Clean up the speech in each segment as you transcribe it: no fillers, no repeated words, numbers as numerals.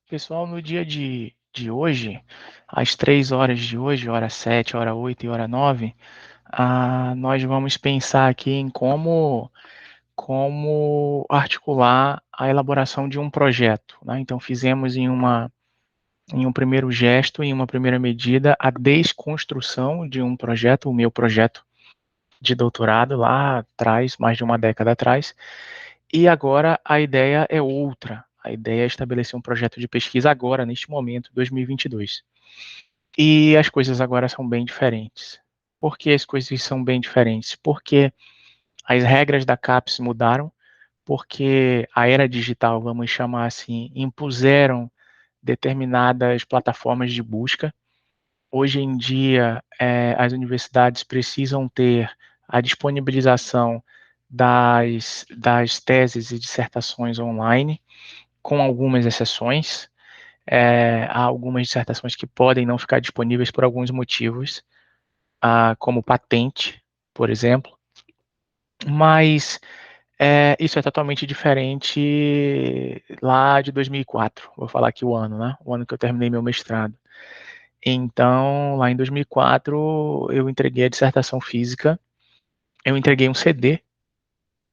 Pessoal, no dia de hoje, às 3 horas de hoje, hora 7, hora 8 e hora 9, nós vamos pensar aqui em como articular a elaboração de um projeto, né? Então, fizemos em um primeiro gesto, em uma primeira medida, a desconstrução de um projeto, o meu projeto de doutorado lá atrás, mais de uma década atrás, e agora a ideia é outra. A ideia é estabelecer um projeto de pesquisa agora, neste momento, 2022. E as coisas agora são bem diferentes. Por que as coisas são bem diferentes? Porque as regras da CAPES mudaram, porque a era digital, vamos chamar assim, impuseram determinadas plataformas de busca. Hoje em dia, as universidades precisam ter a disponibilização das teses e dissertações online, com algumas exceções. Há algumas dissertações que podem não ficar disponíveis por alguns motivos, como patente, por exemplo, mas isso é totalmente diferente lá de 2004. Vou falar aqui o ano, né? O ano que eu terminei meu mestrado. Então, lá em 2004, eu entreguei a dissertação física, eu entreguei um CD,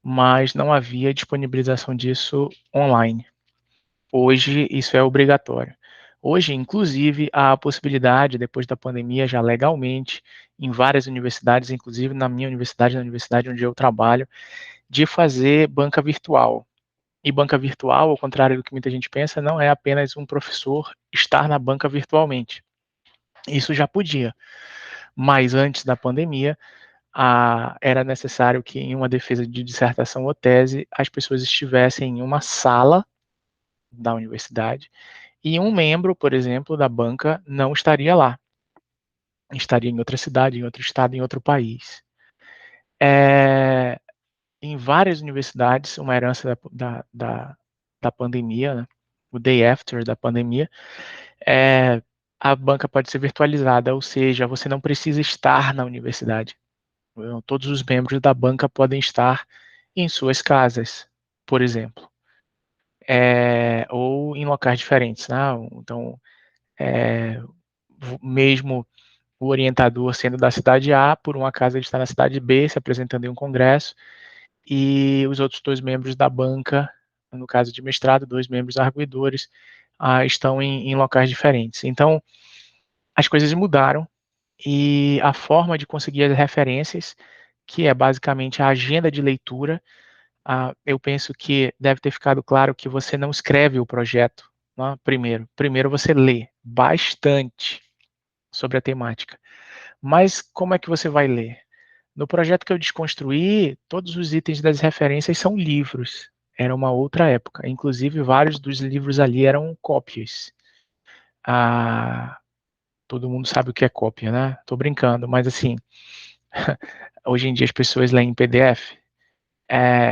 mas não havia disponibilização disso online. Hoje, isso é obrigatório. Hoje, inclusive, há a possibilidade, depois da pandemia, já legalmente, em várias universidades, inclusive na minha universidade, na universidade onde eu trabalho, de fazer banca virtual. E banca virtual, ao contrário do que muita gente pensa, não é apenas um professor estar na banca virtualmente. Isso já podia, mas antes da pandemia, era necessário que em uma defesa de dissertação ou tese, as pessoas estivessem em uma sala da universidade e um membro, por exemplo, da banca não estaria lá. Estaria em outra cidade, em outro estado, em outro país. Em várias universidades, uma herança da pandemia, né, o day after da pandemia, a banca pode ser virtualizada, ou seja, você não precisa estar na universidade. Todos os membros da banca podem estar em suas casas, por exemplo, ou em locais diferentes, né? Então, mesmo o orientador sendo da cidade A, por um acaso ele está na cidade B, se apresentando em um congresso, e os outros dois membros da banca, no caso de mestrado, dois membros arguidores, estão em locais diferentes. Então, as coisas mudaram e a forma de conseguir as referências, que é basicamente a agenda de leitura, eu penso que deve ter ficado claro que você não escreve o projeto, né, primeiro. Primeiro você lê bastante sobre a temática. Mas como é que você vai ler? No projeto que eu desconstruí, todos os itens das referências são livros. Era uma outra época. Inclusive, vários dos livros ali eram cópias. Ah, todo mundo sabe o que é cópia, né? Tô brincando, mas assim, hoje em dia as pessoas leem em PDF.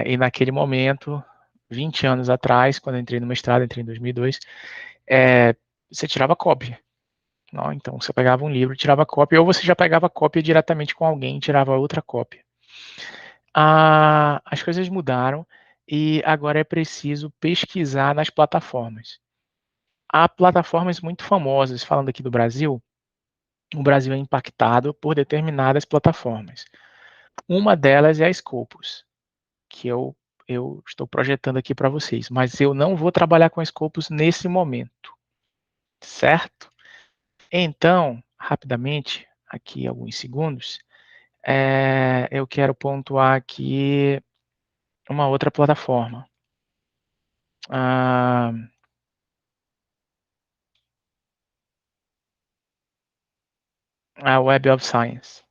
E naquele momento, 20 anos atrás, quando eu entrei no mestrado, entrei em 2002, você tirava cópia. Não? Então, você pegava um livro, tirava cópia, ou você já pegava cópia diretamente com alguém, tirava outra cópia. As coisas mudaram e agora é preciso pesquisar nas plataformas. Há plataformas muito famosas, falando aqui do Brasil, o Brasil é impactado por determinadas plataformas. Uma delas é a Scopus, que eu estou projetando aqui para vocês, mas eu não vou trabalhar com a Scopus nesse momento, certo? Então, rapidamente, aqui alguns segundos, eu quero pontuar aqui uma outra plataforma. A Web of Science.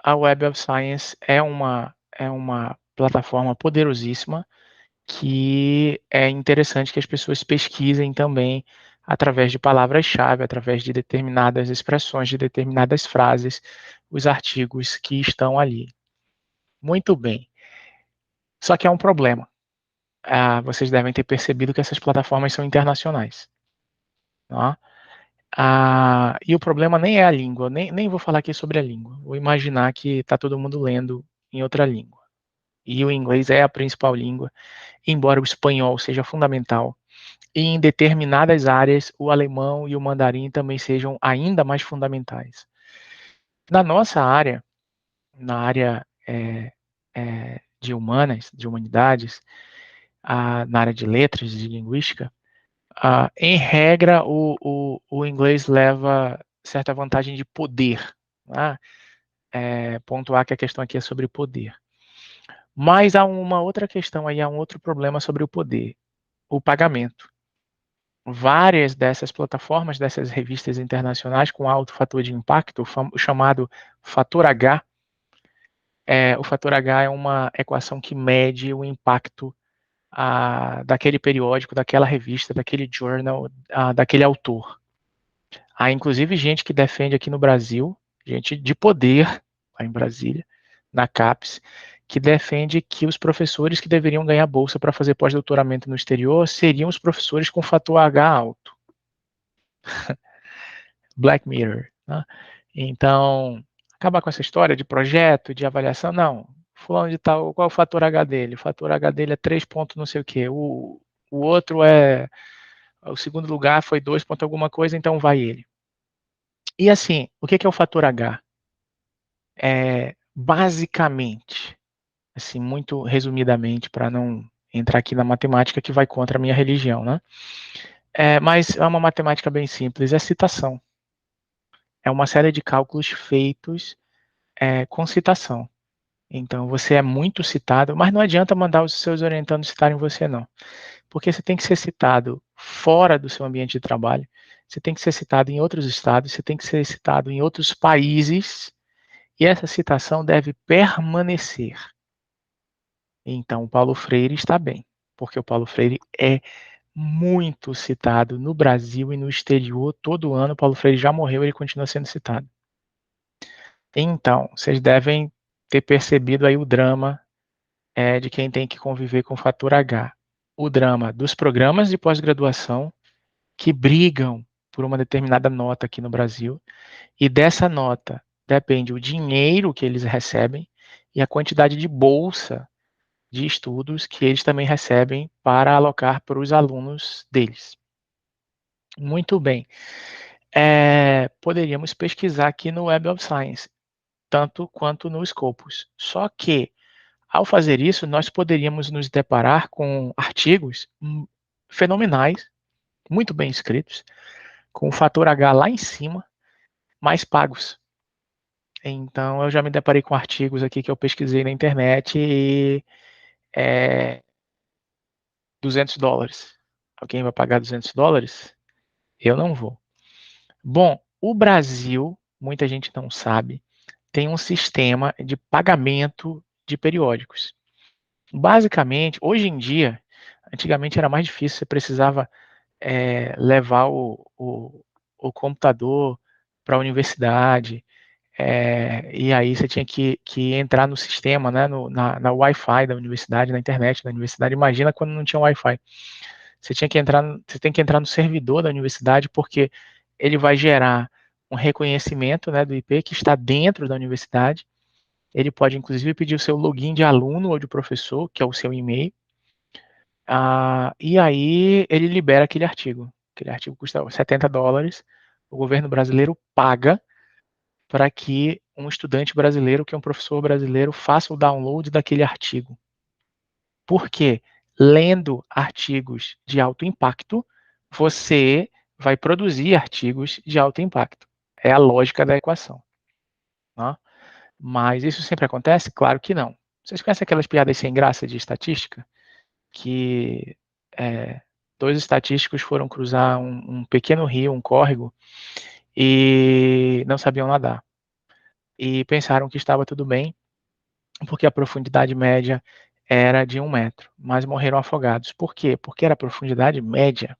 A Web of Science é uma plataforma poderosíssima que é interessante que as pessoas pesquisem também através de palavras-chave, através de determinadas expressões, de determinadas frases, os artigos que estão ali. Muito bem. Só que há um problema. Vocês devem ter percebido que essas plataformas são internacionais. Tá? E o problema nem é a língua, nem vou falar aqui sobre a língua. Vou imaginar que está todo mundo lendo em outra língua. e o inglês é a principal língua, embora o espanhol seja fundamental. E em determinadas áreas, o alemão e o mandarim também sejam ainda mais fundamentais. Na nossa área, na área de humanas, de humanidades, na área de letras, de linguística, em regra, o inglês leva certa vantagem de poder. Né? Pontuar que a questão aqui é sobre poder. Mas há uma outra questão aí, há um outro problema sobre o poder, o pagamento. Várias dessas plataformas, dessas revistas internacionais com alto fator de impacto, o chamado fator H, o fator H é uma equação que mede o impacto daquele periódico, daquela revista, daquele journal, daquele autor. Há inclusive gente que defende aqui no Brasil, gente de poder, lá em Brasília, na CAPES, que defende que os professores que deveriam ganhar bolsa para fazer pós-doutoramento no exterior seriam os professores com fator H alto. Black Mirror. Né? Então, acabar com essa história de projeto, de avaliação, não. Fulano de tal, qual é o fator H dele? O fator H dele é 3 pontos não sei o quê. O outro o segundo lugar foi 2 pontos alguma coisa, então vai ele. E assim, o que é o fator H? Basicamente, assim, muito resumidamente, para não entrar aqui na matemática que vai contra a minha religião, né? Mas é uma matemática bem simples, é citação. É uma série de cálculos feitos com citação. Então, você é muito citado, mas não adianta mandar os seus orientandos citarem você, não. Porque você tem que ser citado fora do seu ambiente de trabalho, você tem que ser citado em outros estados, você tem que ser citado em outros países, e essa citação deve permanecer. Então, o Paulo Freire está bem, porque o Paulo Freire é muito citado no Brasil e no exterior. Todo ano, o Paulo Freire já morreu, ele continua sendo citado. Então, vocês devem ter percebido aí o drama de quem tem que conviver com o fator H. O drama dos programas de pós-graduação que brigam por uma determinada nota aqui no Brasil, e dessa nota depende o dinheiro que eles recebem e a quantidade de bolsa de estudos que eles também recebem para alocar para os alunos deles. Muito bem. Poderíamos pesquisar aqui no Web of Science, tanto quanto no Scopus. Só que, ao fazer isso, nós poderíamos nos deparar com artigos fenomenais, muito bem escritos, com o fator H lá em cima, mais pagos. Então, eu já me deparei com artigos aqui que eu pesquisei na internet e $200. Alguém vai pagar $200? Eu não vou. Bom, o Brasil, muita gente não sabe, tem um sistema de pagamento de periódicos. Basicamente, hoje em dia, antigamente era mais difícil, você precisava levar o computador para a universidade, e aí você tinha que entrar no sistema, né, na Wi-Fi da universidade, na internet da universidade. Imagina quando não tinha Wi-Fi. Você tem que entrar no servidor da universidade, porque ele vai gerar um reconhecimento, né, do IP que está dentro da universidade. Ele pode, inclusive, pedir o seu login de aluno ou de professor, que é o seu e-mail. E aí ele libera aquele artigo. Aquele artigo custa $70. O governo brasileiro paga para que um estudante brasileiro, que é um professor brasileiro, faça o download daquele artigo. Por quê? Lendo artigos de alto impacto, você vai produzir artigos de alto impacto. É a lógica da equação. Tá? Mas isso sempre acontece? Claro que não. Vocês conhecem aquelas piadas sem graça de estatística? Que dois estatísticos foram cruzar um pequeno rio, um córrego, e não sabiam nadar. E pensaram que estava tudo bem, porque a profundidade média era de 1 metro, mas morreram afogados. Por quê? Porque era a profundidade média.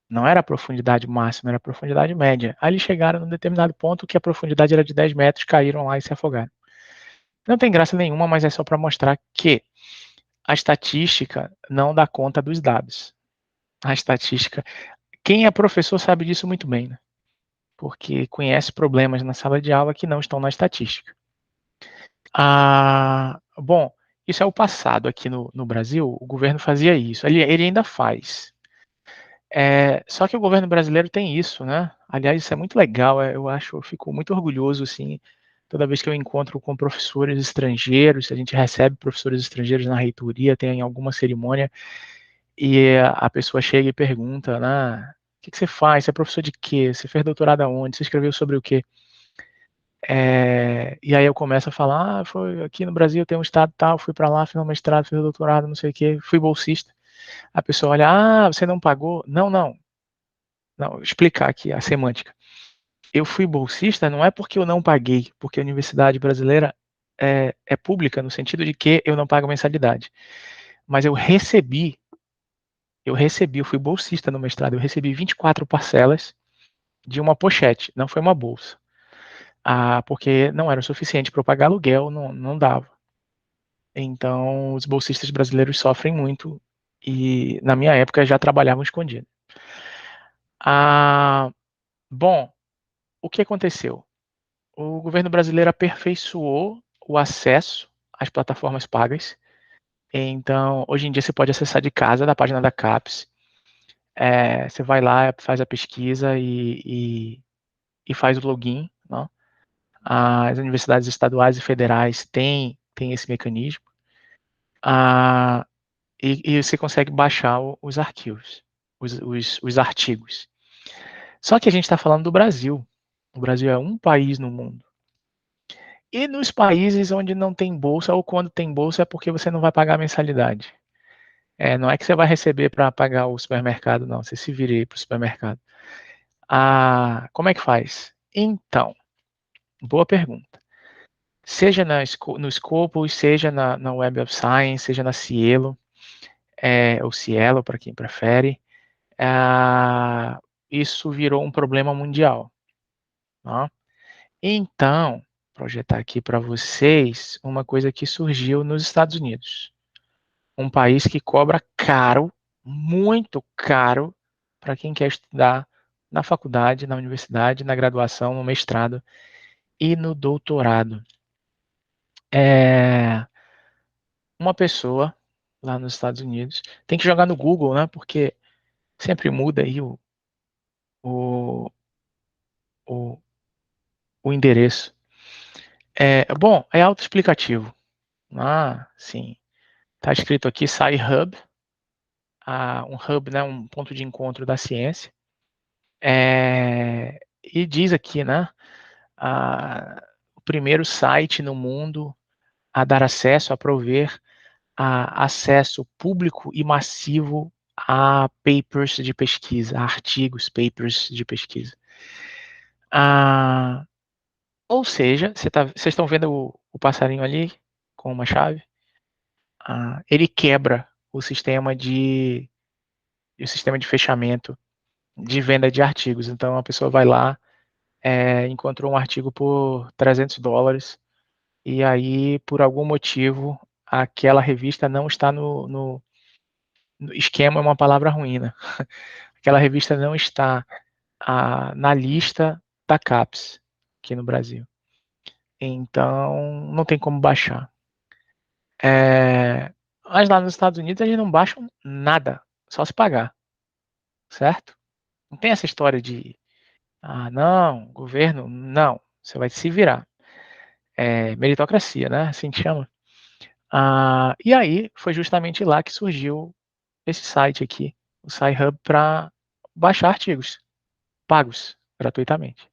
Não era a profundidade máxima, era a profundidade média. Aí eles chegaram num determinado ponto que a profundidade era de 10 metros, caíram lá e se afogaram. Não tem graça nenhuma, mas é só para mostrar que a estatística não dá conta dos dados. A estatística, quem é professor sabe disso muito bem, né? Porque conhece problemas na sala de aula que não estão na estatística. Bom, isso é o passado aqui no Brasil, o governo fazia isso, ele ainda faz. Só que o governo brasileiro tem isso, né? Aliás, isso é muito legal, eu acho, eu fico muito orgulhoso, assim, toda vez que eu encontro com professores estrangeiros, se a gente recebe professores estrangeiros na reitoria, tem alguma cerimônia, e a pessoa chega e pergunta, né, o que você faz? Você é professor de quê? Você fez doutorado aonde? Você escreveu sobre o quê? E aí eu começo a falar, foi aqui no Brasil, tem um estado tal, fui para lá, fiz um mestrado, fiz um doutorado, não sei o quê, fui bolsista. A pessoa olha, você não pagou? Não, não. Não, explicar aqui a semântica. Eu fui bolsista não é porque eu não paguei, porque a universidade brasileira é pública, no sentido de que eu não pago mensalidade. Mas eu fui bolsista no mestrado, eu recebi 24 parcelas de uma pochete, não foi uma bolsa. Porque não era o suficiente para eu pagar aluguel, não dava. Então, os bolsistas brasileiros sofrem muito e, na minha época, já trabalhavam escondido. Bom, o que aconteceu? O governo brasileiro aperfeiçoou o acesso às plataformas pagas. Então, hoje em dia, você pode acessar de casa, da página da CAPES. Você vai lá, faz a pesquisa e faz o login. Né? As universidades estaduais e federais têm esse mecanismo. E você consegue baixar os arquivos, os artigos. Só que a gente está falando do Brasil. O Brasil é um país no mundo. E nos países onde não tem bolsa, ou quando tem bolsa, é porque você não vai pagar a mensalidade. Não é que você vai receber para pagar o supermercado, não. Você se vira aí para o supermercado. Como é que faz? Então, boa pergunta. Seja no Scopus, seja na Web of Science, seja na Cielo, ou Cielo, para quem prefere, isso virou um problema mundial. Tá? Então, projetar aqui para vocês uma coisa que surgiu nos Estados Unidos. Um país que cobra caro, muito caro, para quem quer estudar na faculdade, na universidade, na graduação, no mestrado e no doutorado. Uma pessoa lá nos Estados Unidos tem que jogar no Google, né? Porque sempre muda aí o, o, o endereço. Bom, é autoexplicativo. Sim. Está escrito aqui Sci-Hub, um hub, né, um ponto de encontro da ciência. E diz aqui, né, o primeiro site no mundo a dar acesso, a prover acesso público e massivo a papers de pesquisa, a artigos, papers de pesquisa. Ou seja, vocês estão vendo o passarinho ali com uma chave? Ele quebra o sistema de fechamento de venda de artigos. Então a pessoa vai lá, encontrou um artigo por $300 e aí, por algum motivo, aquela revista não está no esquema, é uma palavra ruim, né? Aquela revista não está na lista da CAPES aqui no Brasil. Então, não tem como baixar. Mas lá nos Estados Unidos eles não baixam nada, só se pagar, certo? Não tem essa história de, não, governo, não, você vai se virar. Meritocracia, né? Assim que chama. E aí foi justamente lá que surgiu esse site aqui, o SciHub, para baixar artigos pagos gratuitamente.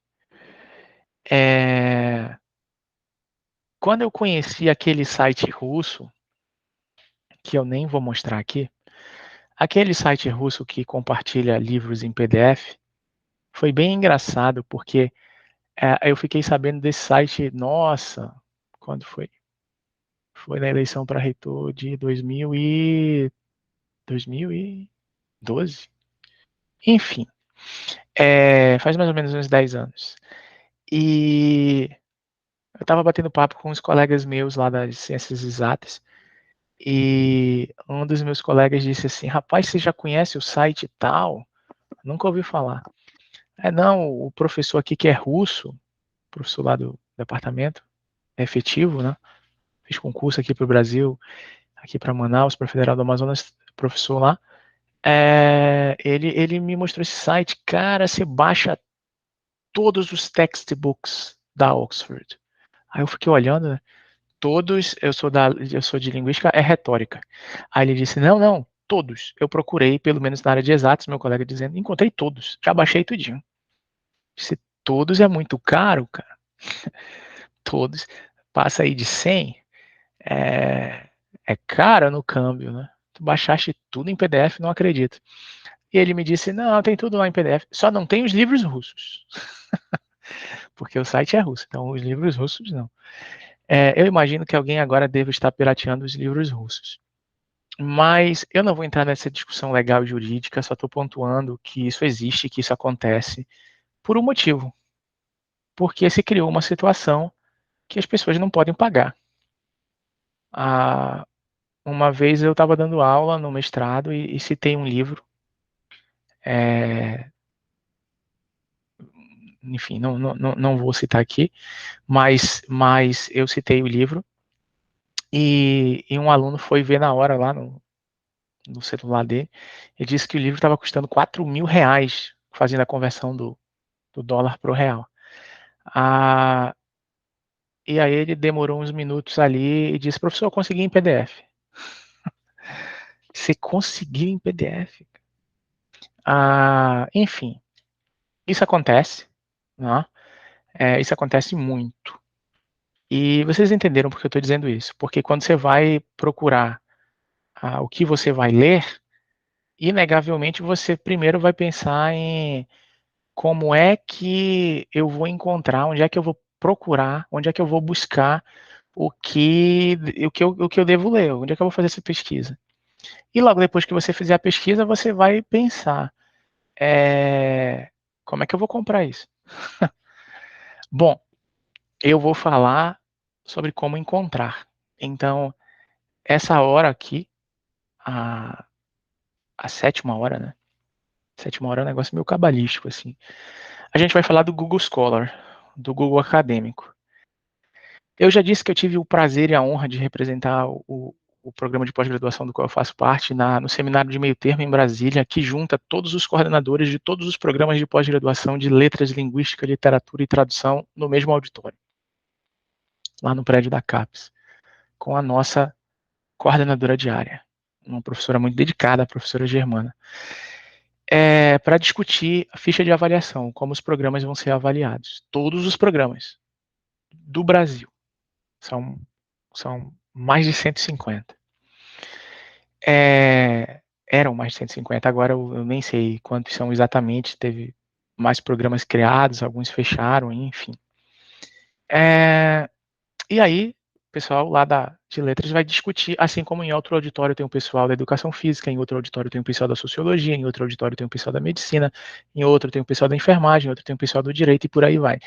Quando eu conheci aquele site russo, que eu nem vou mostrar aqui, aquele site russo que compartilha livros em PDF, foi bem engraçado, porque eu fiquei sabendo desse site, nossa, quando foi? Foi na eleição para reitor de 2012? Enfim, faz mais ou menos uns 10 anos. E eu estava batendo papo com uns colegas meus lá das ciências exatas, e um dos meus colegas disse assim, rapaz, você já conhece o site tal? Nunca ouvi falar. Não, o professor aqui que é russo, professor lá do departamento, é efetivo, né? fiz concurso aqui para o Brasil, aqui para Manaus, para a Federal do Amazonas, professor lá. Ele me mostrou esse site. Cara, você baixa todos os textbooks da Oxford. Aí eu fiquei olhando, né? Todos, eu sou de linguística, é retórica. Aí ele disse, não, todos. Eu procurei, pelo menos na área de exatos, meu colega dizendo, encontrei todos, já baixei tudinho. Disse, todos é muito caro, cara. Todos, passa aí de 100, é caro no câmbio, né? Tu baixaste tudo em PDF, não acredito. E ele me disse, não, tem tudo lá em PDF, só não tem os livros russos. Porque o site é russo, então os livros russos não. Eu imagino que alguém agora deva estar pirateando os livros russos. Mas eu não vou entrar nessa discussão legal e jurídica, só estou pontuando que isso existe, que isso acontece por um motivo. Porque se criou uma situação que as pessoas não podem pagar. Uma vez eu estava dando aula no mestrado e citei um livro, enfim, não vou citar aqui, mas eu citei o livro e um aluno foi ver na hora lá no celular dele e disse que o livro estava custando R$ 4.000, fazendo a conversão do dólar para o real. E aí ele demorou uns minutos ali e disse, professor, eu consegui em PDF. Você conseguiu em PDF? Enfim, isso acontece, né? Isso acontece muito. E vocês entenderam por que eu estou dizendo isso? Porque quando você vai procurar o que você vai ler, inegavelmente você primeiro vai pensar em como é que eu vou encontrar, onde é que eu vou procurar, onde é que eu vou buscar o que eu devo ler, onde é que eu vou fazer essa pesquisa. E logo depois que você fizer a pesquisa, você vai pensar, como é que eu vou comprar isso? Bom, eu vou falar sobre como encontrar. Então, essa hora aqui, a, a sétima hora, né? Sétima hora é um negócio meio cabalístico, assim. A gente vai falar do Google Scholar, do Google Acadêmico. Eu já disse que eu tive o prazer e a honra de representar o programa de pós-graduação do qual eu faço parte no seminário de meio termo em Brasília, que junta todos os coordenadores de todos os programas de pós-graduação de letras, linguística, literatura e tradução no mesmo auditório, lá no prédio da CAPES, com a nossa coordenadora de área, uma professora muito dedicada, a professora Germana, para discutir a ficha de avaliação, como os programas vão ser avaliados. Todos os programas do Brasil. São mais de 150. Eram mais de 150, agora eu nem sei quantos são exatamente, teve mais programas criados, alguns fecharam, enfim. E aí, o pessoal lá de letras vai discutir, assim como em outro auditório tem o pessoal da educação física, em outro auditório tem o pessoal da sociologia, em outro auditório tem o pessoal da medicina, em outro tem o pessoal da enfermagem, em outro tem o pessoal do direito e por aí vai.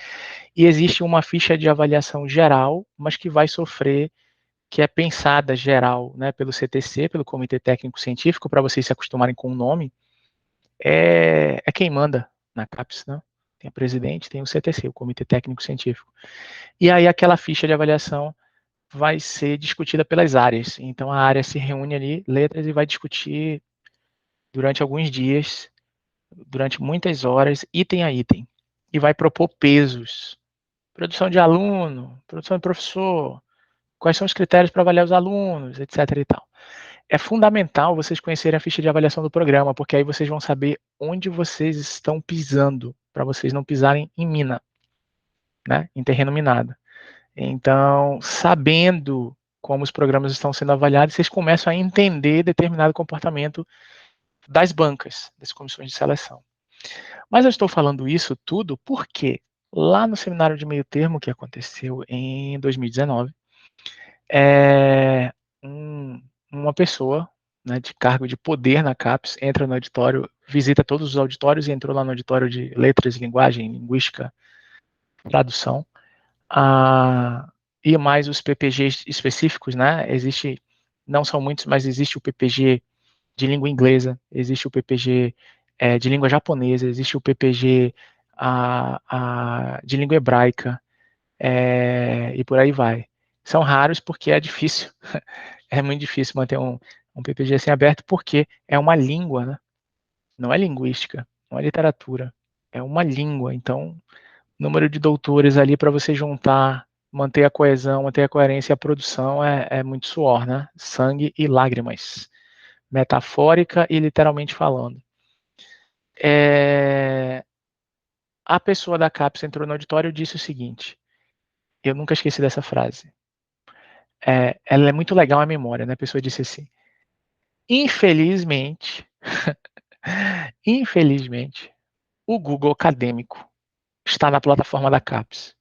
E existe uma ficha de avaliação geral, mas que vai sofrer, que é pensada geral, né, pelo CTC, pelo Comitê Técnico Científico, para vocês se acostumarem com o nome, é quem manda na CAPES, né? Tem a presidente, tem o CTC, o Comitê Técnico Científico. E aí aquela ficha de avaliação vai ser discutida pelas áreas. Então a área se reúne ali, letras, e vai discutir durante alguns dias, durante muitas horas, item a item. E vai propor pesos. Produção de aluno, produção de professor, quais são os critérios para avaliar os alunos, etc. e tal. É fundamental vocês conhecerem a ficha de avaliação do programa, porque aí vocês vão saber onde vocês estão pisando, para vocês não pisarem em mina, né, em terreno minado. Então, sabendo como os programas estão sendo avaliados, vocês começam a entender determinado comportamento das bancas, das comissões de seleção. Mas eu estou falando isso tudo porque lá no seminário de meio termo que aconteceu em 2019, uma pessoa, né, de cargo de poder na CAPES entra no auditório, visita todos os auditórios e entrou lá no auditório de letras, linguagem, linguística, tradução, e mais os PPGs específicos, né? Existe, não são muitos, mas existe o PPG de língua inglesa, existe o PPG de língua japonesa, existe o PPG de língua hebraica, e por aí vai. São raros porque é difícil. É muito difícil manter um PPG assim aberto porque é uma língua, né? Não é linguística, não é literatura, é uma língua. Então, número de doutores ali para você juntar, manter a coesão, manter a coerência e a produção é muito suor, né? Sangue e lágrimas, metafórica e literalmente falando. A pessoa da CAPES entrou no auditório e disse o seguinte, eu nunca esqueci dessa frase. Ela é muito legal a memória, né? A pessoa disse assim, infelizmente, infelizmente, o Google acadêmico está na plataforma da CAPES.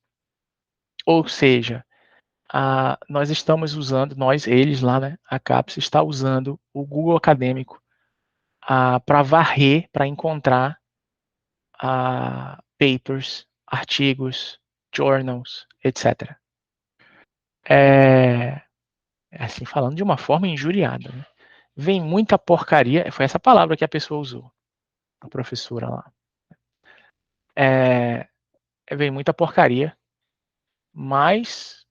Ou seja, nós estamos usando, eles lá, né, a CAPES está usando o Google acadêmico para varrer, para encontrar papers, artigos, journals, etc. Assim, falando de uma forma injuriada, né? Vem muita porcaria, foi essa palavra que a pessoa usou, a professora lá. Vem muita porcaria, mas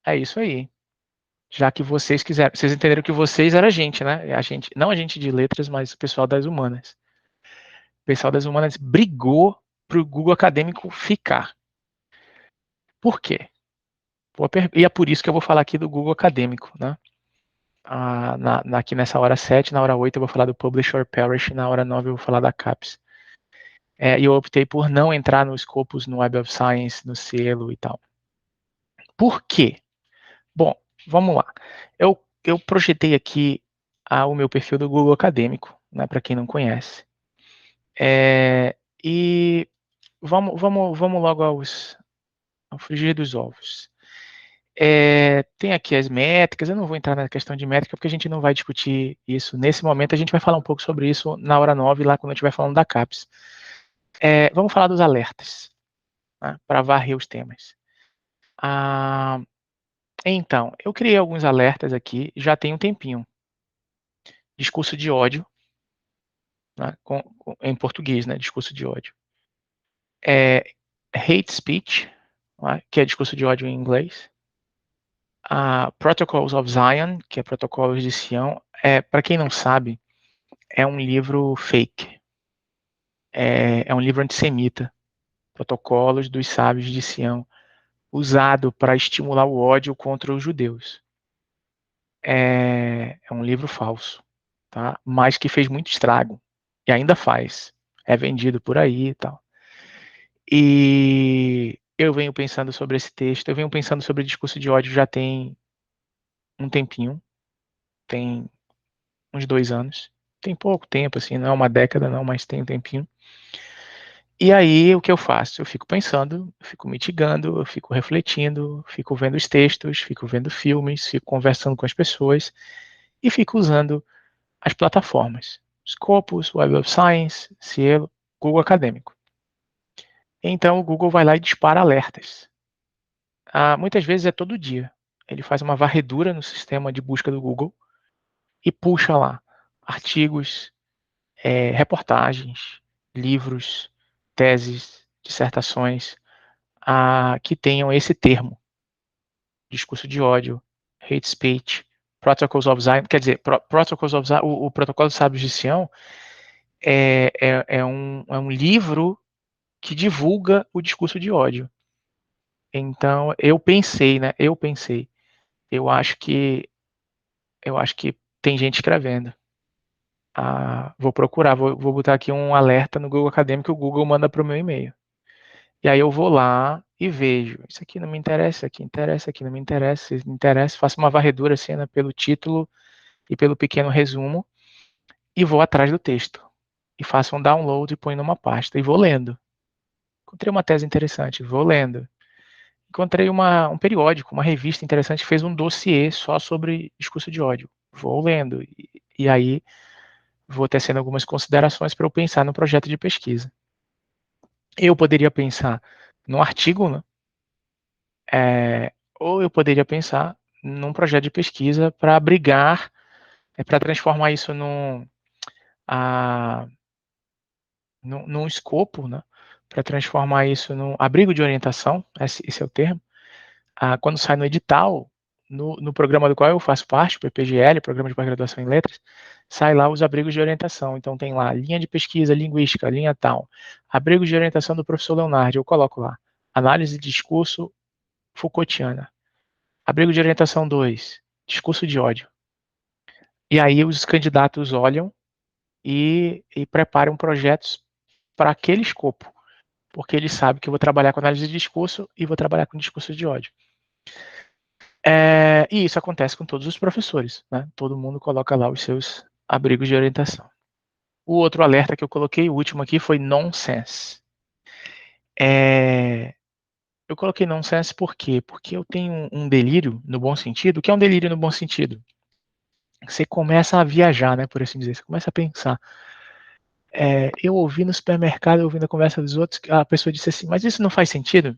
é isso aí. Já que vocês quiseram, vocês entenderam que vocês era a gente, né? A gente, não a gente de letras, mas o pessoal das humanas. O pessoal das humanas brigou para o Google Acadêmico ficar. Por quê? E é por isso que eu vou falar aqui do Google Acadêmico, né? Aqui nessa hora 7, na hora 8 eu vou falar do Publish or Perish, na hora 9 eu vou falar da CAPES. E eu optei por não entrar nos Scopus, no Web of Science, no selo e tal. Por quê? Bom, vamos lá. Eu projetei aqui o meu perfil do Google Acadêmico, né, para quem não conhece. E vamos logo ao frigir dos ovos. Tem aqui as métricas, eu não vou entrar na questão de métrica, porque a gente não vai discutir isso nesse momento, a gente vai falar um pouco sobre isso na hora 9, lá quando eu estiver falando da CAPES. Vamos falar dos alertas, né, para varrer os temas. Então, eu criei alguns alertas aqui, já tem um tempinho. Discurso de ódio, né, em português, né, discurso de ódio. Hate speech, né, que é discurso de ódio em inglês. Protocols of Zion, que é protocolos de Sião. Para quem não sabe, é um livro fake. É um livro antissemita. Protocolos dos sábios de Sião, usado para estimular o ódio contra os judeus. É um livro falso, tá? Mas que fez muito estrago. E ainda faz. É vendido por aí e tal. E eu venho pensando sobre esse texto, eu venho pensando sobre o discurso de ódio já tem um tempinho, tem uns 2 anos. Tem pouco tempo, assim, não é uma década não, mas tem um tempinho. E aí, o que eu faço? Eu fico pensando, eu fico mitigando, eu fico refletindo, fico vendo os textos, fico vendo filmes, fico conversando com as pessoas e fico usando as plataformas. Scopus, Web of Science, Cielo, Google Acadêmico. Então, o Google vai lá e dispara alertas. Muitas vezes é todo dia. Ele faz uma varredura no sistema de busca do Google e puxa lá artigos, reportagens, livros, teses, dissertações que tenham esse termo, discurso de ódio, hate speech, Protocols of Zion, quer dizer, Protocols of Zion, o Protocolo dos Sábios de Sião é um livro que divulga o discurso de ódio. Então, eu pensei, eu acho que tem gente escrevendo. Vou procurar, vou botar aqui um alerta no Google Acadêmico que o Google manda para o meu e-mail. E aí eu vou lá e vejo, isso aqui não me interessa, isso aqui interessa, aqui não me interessa, se me interessa, faço uma varredura assim, né, pelo título e pelo pequeno resumo e vou atrás do texto. E faço um download e ponho numa pasta e vou lendo. Encontrei uma tese interessante, vou lendo. Encontrei um periódico, uma revista interessante que fez um dossiê só sobre discurso de ódio. Vou lendo. E aí vou tecendo algumas considerações para eu pensar no projeto de pesquisa. Eu poderia pensar no artigo, né? Ou eu poderia pensar num projeto de pesquisa para abrigar, para transformar isso num escopo, né? Para transformar isso num abrigo de orientação, esse é o termo, quando sai no edital, no programa do qual eu faço parte, o PPGL, Programa de Pós-Graduação em Letras, sai lá os abrigos de orientação. Então tem lá linha de pesquisa linguística, linha tal, abrigos de orientação do professor Leonardo, eu coloco lá, análise de discurso Foucaultiana, abrigo de orientação 2, discurso de ódio. E aí os candidatos olham e preparam projetos para aquele escopo, porque eles sabem que eu vou trabalhar com análise de discurso e vou trabalhar com discurso de ódio. E isso acontece com todos os professores, né? Todo mundo coloca lá os seus abrigos de orientação. O outro alerta que eu coloquei, o último aqui, foi nonsense. Eu coloquei nonsense por quê? Porque eu tenho um delírio no bom sentido. O que é um delírio no bom sentido? Você começa a viajar, né, por assim dizer. Você começa a pensar. Eu ouvi no supermercado, ouvindo a conversa dos outros, a pessoa disse assim, mas isso não faz sentido?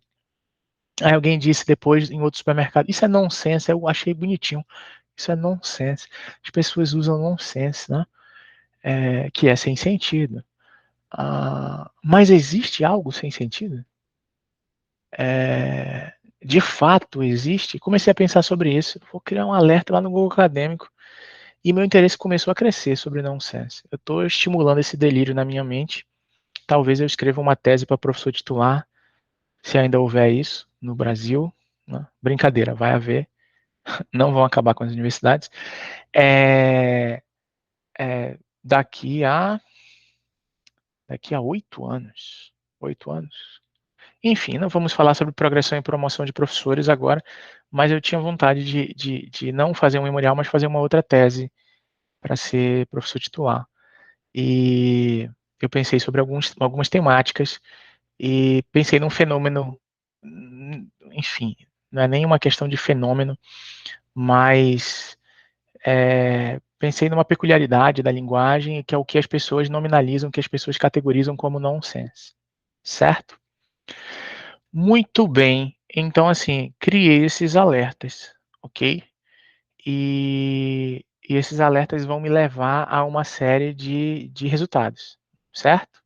Aí alguém disse depois em outro supermercado, isso é nonsense, eu achei bonitinho. Isso é nonsense. As pessoas usam nonsense, né? Que é sem sentido. Mas existe algo sem sentido? De fato existe? Comecei a pensar sobre isso. Vou criar um alerta lá no Google Acadêmico. E meu interesse começou a crescer sobre nonsense. Eu estou estimulando esse delírio na minha mente. Talvez eu escreva uma tese para professor titular, se ainda houver isso no Brasil. Né? Brincadeira, vai haver. Não vão acabar com as universidades. Daqui a 8 anos. 8 anos. Enfim, não vamos falar sobre progressão e promoção de professores agora, mas eu tinha vontade de não fazer um memorial, mas fazer uma outra tese para ser professor titular. E eu pensei sobre algumas temáticas e pensei num fenômeno, enfim, não é nem uma questão de fenômeno, mas pensei numa peculiaridade da linguagem, que é o que as pessoas nominalizam, que as pessoas categorizam como nonsense. Certo? Muito bem. Então, assim, criei esses alertas, ok? E esses alertas vão me levar a uma série de resultados, certo?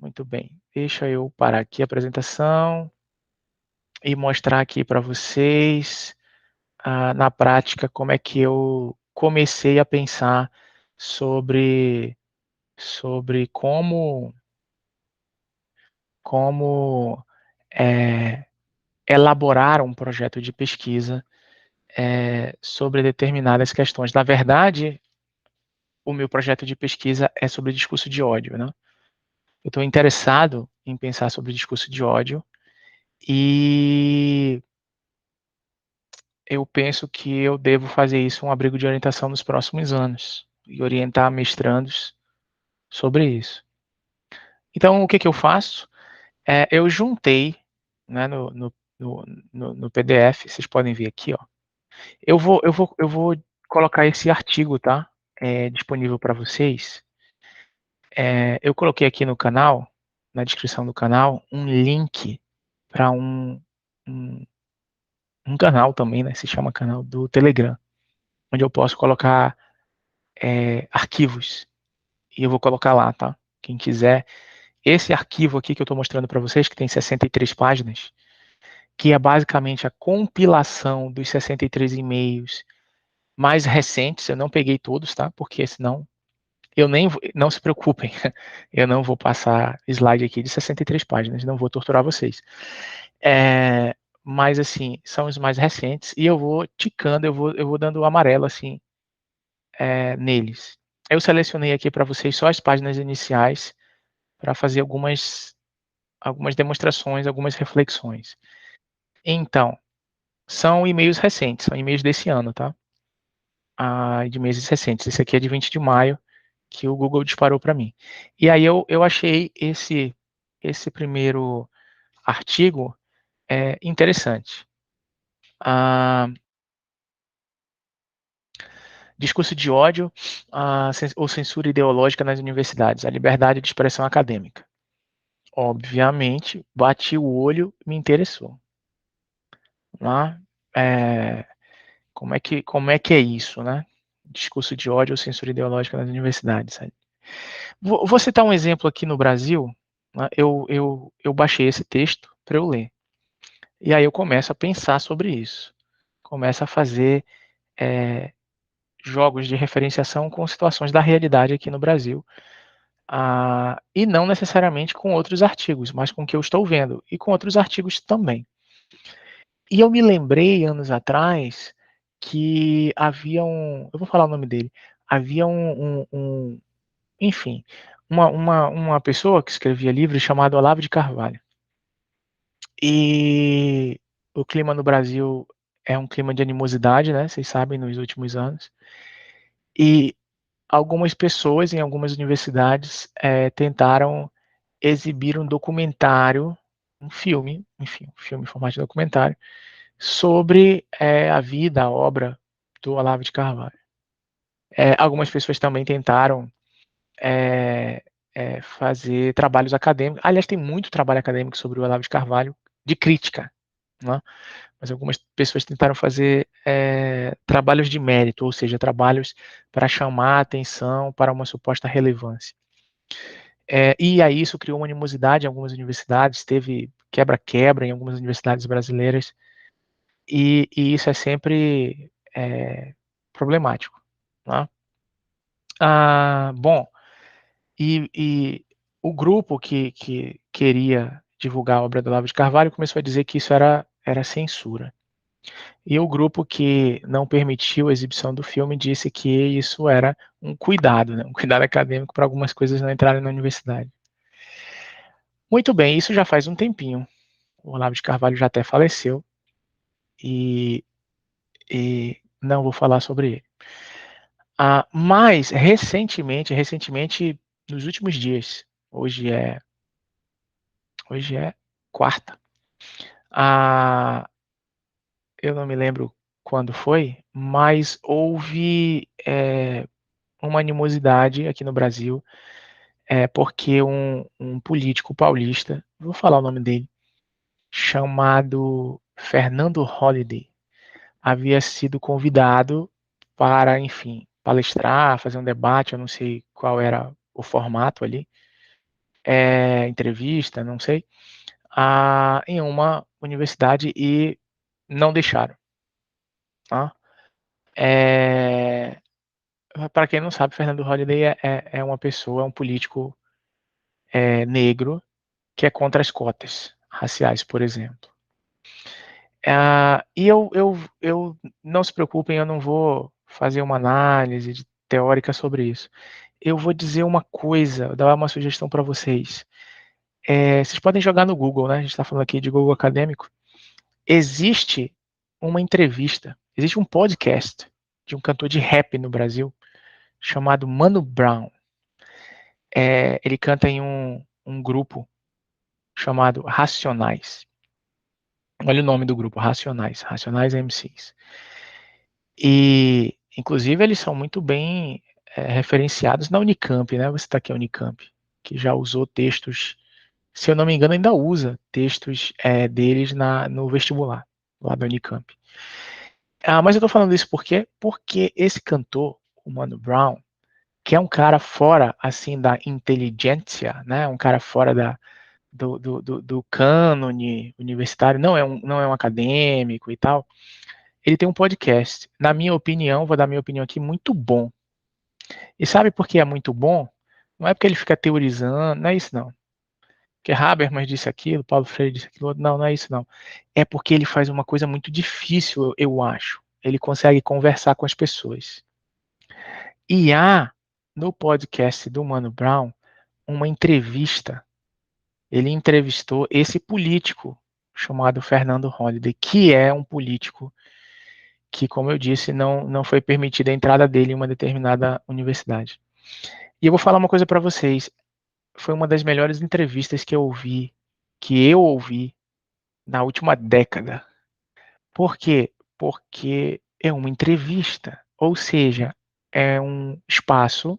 Muito bem. Deixa eu parar aqui a apresentação e mostrar aqui para vocês, na prática, como é que eu comecei a pensar sobre como elaborar um projeto de pesquisa sobre determinadas questões. Na verdade, o meu projeto de pesquisa é sobre discurso de ódio, né? Eu estou interessado em pensar sobre discurso de ódio e eu penso que eu devo fazer isso um abrigo de orientação nos próximos anos e orientar mestrandos sobre isso. Então, o que eu faço? Eu juntei, né, no PDF, vocês podem ver aqui, ó. Eu vou colocar esse artigo, tá? Disponível para vocês. Eu coloquei aqui no canal, na descrição do canal, um link para um, um canal também, né? Se chama canal do Telegram, onde eu posso colocar arquivos. E eu vou colocar lá, tá? Quem quiser. Esse arquivo aqui que eu estou mostrando para vocês, que tem 63 páginas, que é basicamente a compilação dos 63 e-mails mais recentes. Eu não peguei todos, tá? Porque senão eu nem não se preocupem, eu não vou passar slide aqui de 63 páginas, não vou torturar vocês. Mas assim, são os mais recentes e eu vou ticando, eu vou dando amarelo assim neles. Eu selecionei aqui para vocês só as páginas iniciais para fazer algumas demonstrações, algumas reflexões. Então, são e-mails recentes, são e-mails desse ano, tá? De meses recentes. Esse aqui é de 20 de maio, que o Google disparou para mim. E aí eu achei esse primeiro artigo interessante. Discurso de ódio ou censura ideológica nas universidades, a liberdade de expressão acadêmica. Obviamente, bati o olho, me interessou. Lá, como é que é isso, né? Discurso de ódio ou censura ideológica nas universidades. Vou citar um exemplo aqui no Brasil. Né? Eu baixei esse texto para eu ler. E aí eu começo a pensar sobre isso, começo a fazer jogos de referenciação com situações da realidade aqui no Brasil, e não necessariamente com outros artigos, mas com o que eu estou vendo, e com outros artigos também. E eu me lembrei, anos atrás, que havia eu vou falar o nome dele, havia enfim, uma pessoa que escrevia livros chamado Olavo de Carvalho. E o clima no Brasil é um clima de animosidade, né, vocês sabem, nos últimos anos. E algumas pessoas em algumas universidades tentaram exibir um documentário, um filme, enfim, um filme em formato de documentário, sobre a vida, a obra do Olavo de Carvalho. Algumas pessoas também tentaram fazer trabalhos acadêmicos. Aliás, tem muito trabalho acadêmico sobre o Olavo de Carvalho, de crítica, né? Mas algumas pessoas tentaram fazer trabalhos de mérito, ou seja, trabalhos para chamar a atenção para uma suposta relevância. E aí isso criou uma animosidade em algumas universidades, teve quebra-quebra em algumas universidades brasileiras, e isso é sempre problemático. Né? Bom, e o grupo que queria divulgar a obra do Olavo de Carvalho começou a dizer que isso era censura. E o grupo que não permitiu a exibição do filme disse que isso era um cuidado, né? Um cuidado acadêmico para algumas coisas não entrarem na universidade. Muito bem, isso já faz um tempinho. O Olavo de Carvalho já até faleceu e, e não vou falar sobre ele. Mas recentemente, nos últimos dias, hoje é quarta. Eu não me lembro quando foi, mas houve uma animosidade aqui no Brasil, porque um político paulista, vou falar o nome dele, chamado Fernando Holliday, havia sido convidado para, enfim, palestrar, fazer um debate, eu não sei qual era o formato ali, entrevista, não sei, em uma universidade e não deixaram. Tá? Para quem não sabe, Fernando Holliday é uma pessoa, é um político negro que é contra as cotas raciais, por exemplo. E eu não se preocupem, eu não vou fazer uma análise teórica sobre isso. Eu vou dizer uma coisa, dar uma sugestão para vocês. Vocês podem jogar no Google, né? A gente está falando aqui de Google acadêmico. Existe uma entrevista, existe um podcast de um cantor de rap no Brasil chamado Mano Brown. Ele canta em um grupo chamado Racionais. Olha o nome do grupo, Racionais, Racionais MCs. E, inclusive, eles são muito bem referenciados na Unicamp, né? Você está aqui, a Unicamp, que já usou textos, se eu não me engano, ainda usa textos deles no vestibular, lá da Unicamp. Mas eu estou falando isso por quê? Porque esse cantor, o Mano Brown, que é um cara fora, assim, da inteligência, né? Um cara fora do cânone universitário, não é um acadêmico e tal, ele tem um podcast, na minha opinião, vou dar minha opinião aqui, muito bom. E sabe por que é muito bom? Não é porque ele fica teorizando, não é isso não. Porque Habermas disse aquilo, Paulo Freire disse aquilo, não é isso não. É porque ele faz uma coisa muito difícil, eu acho. Ele consegue conversar com as pessoas. E há, no podcast do Mano Brown, uma entrevista. Ele entrevistou esse político chamado Fernando Holliday, que é um político que, como eu disse, não foi permitida a entrada dele em uma determinada universidade. E eu vou falar uma coisa para vocês, foi uma das melhores entrevistas que eu ouvi na última década. Por quê? Porque é uma entrevista, ou seja, é um espaço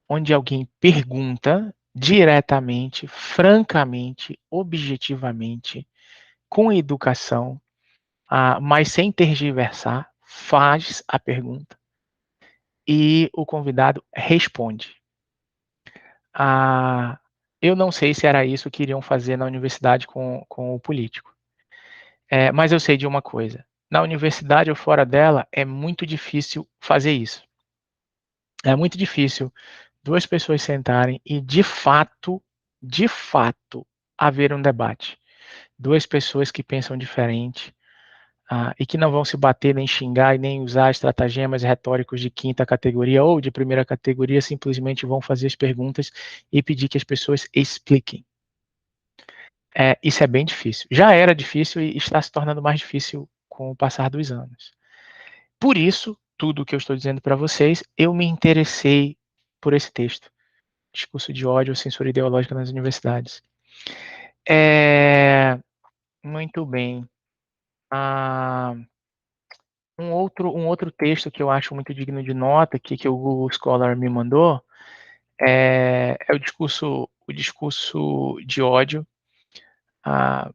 onde alguém pergunta diretamente, francamente, objetivamente, com educação, mas sem tergiversar, faz a pergunta e o convidado responde. Eu não sei se era isso que iriam fazer na universidade com o político. Mas eu sei de uma coisa: na universidade ou fora dela, é muito difícil fazer isso. É muito difícil duas pessoas sentarem e, de fato, haver um debate. Duas pessoas que pensam diferente, e que não vão se bater, nem xingar e nem usar estratagemas retóricos de quinta categoria ou de primeira categoria, simplesmente vão fazer as perguntas e pedir que as pessoas expliquem. Isso é bem difícil. Já era difícil e está se tornando mais difícil com o passar dos anos. Por isso, tudo o que eu estou dizendo para vocês, eu me interessei por esse texto, Discurso de ódio ou censura ideológica nas universidades. Muito bem. Um outro texto que eu acho muito digno de nota, que o Google Scholar me mandou, é o discurso de ódio. Ah,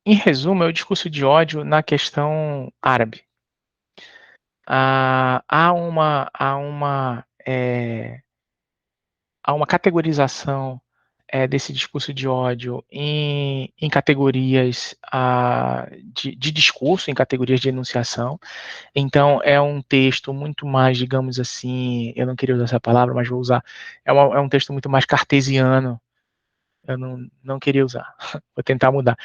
Em resumo, é o discurso de ódio na questão árabe. Há uma categorização desse discurso de ódio em categorias de discurso, em categorias de enunciação. Então, é um texto muito mais, digamos assim, eu não queria usar essa palavra, mas vou usar. É um texto muito mais cartesiano. Eu não queria usar, vou tentar mudar.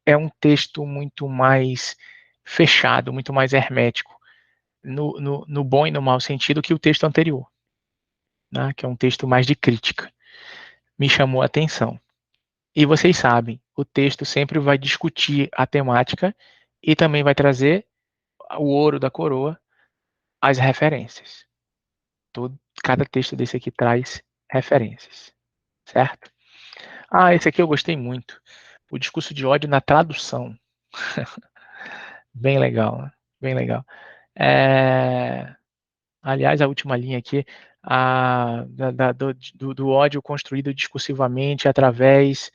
É um texto muito mais fechado, muito mais hermético, no bom e no mau sentido, que o texto anterior, né, que é um texto mais de crítica. Me chamou a atenção. E vocês sabem, o texto sempre vai discutir a temática e também vai trazer o ouro da coroa, as referências. Cada texto desse aqui traz referências, certo? Esse aqui eu gostei muito. O discurso de ódio na tradução. Bem legal, né? Bem legal. É, Aliás, a última linha aqui, do ódio construído discursivamente através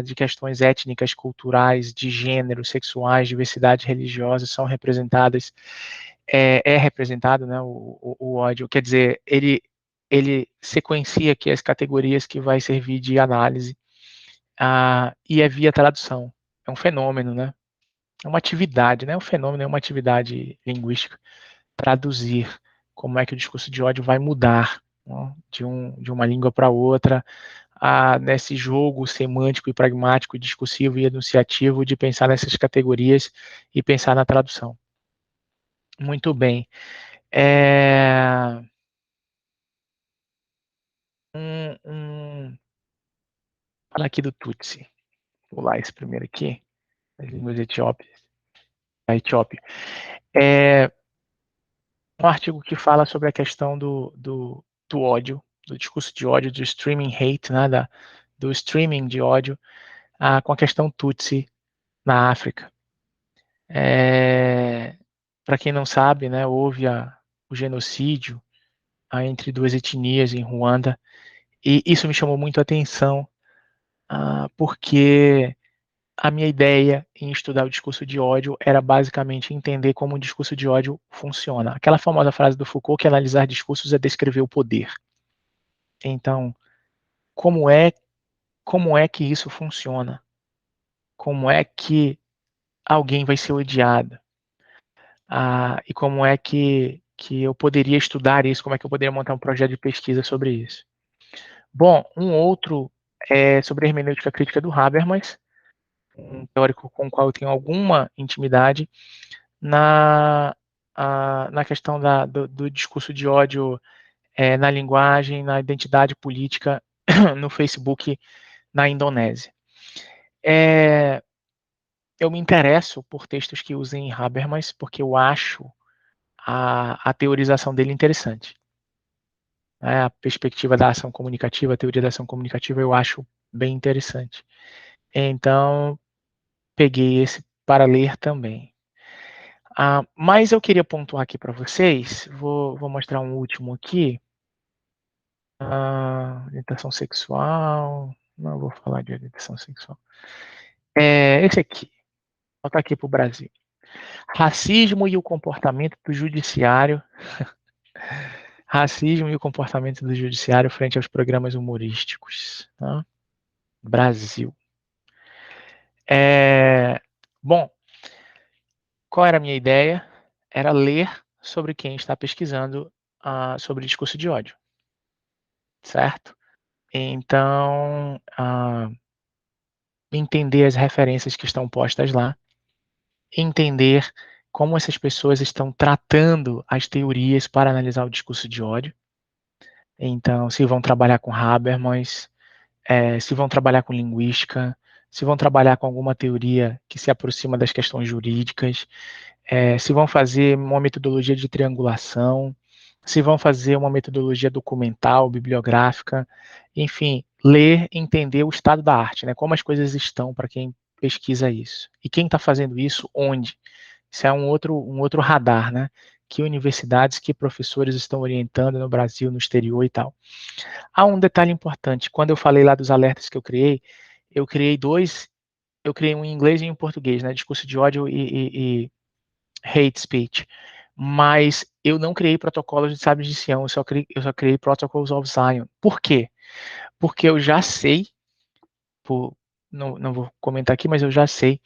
de questões étnicas, culturais, de gênero, sexuais, diversidade religiosa, são representadas, representado, né, o ódio, quer dizer, ele sequencia aqui as categorias que vai servir de análise, e é via tradução. É um fenômeno, né? É uma atividade, né? Um fenômeno, é uma atividade linguística. Traduzir como é que o discurso de ódio vai mudar, né, de uma língua para outra, nesse jogo semântico e pragmático, discursivo e enunciativo de pensar nessas categorias e pensar na tradução. Muito bem. Falar aqui do Tutsi. Vou lá esse primeiro aqui, as línguas etíopes. A Etiópia. Um artigo que fala sobre a questão do ódio, do discurso de ódio, do streaming hate, né, do streaming de ódio, com a questão Tutsi na África. Para quem não sabe, né, houve o genocídio entre duas etnias em Ruanda, e isso me chamou muito a atenção, porque a minha ideia em estudar o discurso de ódio era basicamente entender como o discurso de ódio funciona. Aquela famosa frase do Foucault, que analisar discursos é descrever o poder. Então, como é que isso funciona? Como é que alguém vai ser odiado? E como é que eu poderia estudar isso? Como é que eu poderia montar um projeto de pesquisa sobre isso? Bom, um outro é sobre a hermenêutica crítica do Habermas, um teórico com o qual eu tenho alguma intimidade, na questão do discurso de ódio na linguagem, na identidade política, no Facebook, na Indonésia. Eu me interesso por textos que usem Habermas, porque eu acho a teorização dele interessante. A perspectiva da ação comunicativa, a teoria da ação comunicativa, eu acho bem interessante. Então, peguei esse para ler também. Mas eu queria pontuar aqui para vocês, vou mostrar um último aqui. Orientação sexual, não vou falar de orientação sexual. Esse aqui, vou botar aqui para o Brasil. Racismo e o comportamento do judiciário. Racismo e o comportamento do judiciário frente aos programas humorísticos. Tá? Brasil. Bom, qual era a minha ideia? Era ler sobre quem está pesquisando sobre discurso de ódio, certo? Então, entender as referências que estão postas lá, entender como essas pessoas estão tratando as teorias para analisar o discurso de ódio. Então, se vão trabalhar com Habermas, se vão trabalhar com linguística, se vão trabalhar com alguma teoria que se aproxima das questões jurídicas, se vão fazer uma metodologia de triangulação, se vão fazer uma metodologia documental, bibliográfica, enfim, ler, entender o estado da arte, né? Como as coisas estão para quem pesquisa isso. E quem está fazendo isso, onde? Isso é um outro radar, né? Que universidades, que professores estão orientando no Brasil, no exterior e tal. Há um detalhe importante. Quando eu falei lá dos alertas que eu criei dois, eu criei um em inglês e um em português, né? Discurso de ódio e hate speech. Mas eu não criei protocolos de sábios de Sião, eu só criei Protocols of Zion. Por quê? Porque eu já sei, não vou comentar aqui, mas eu já sei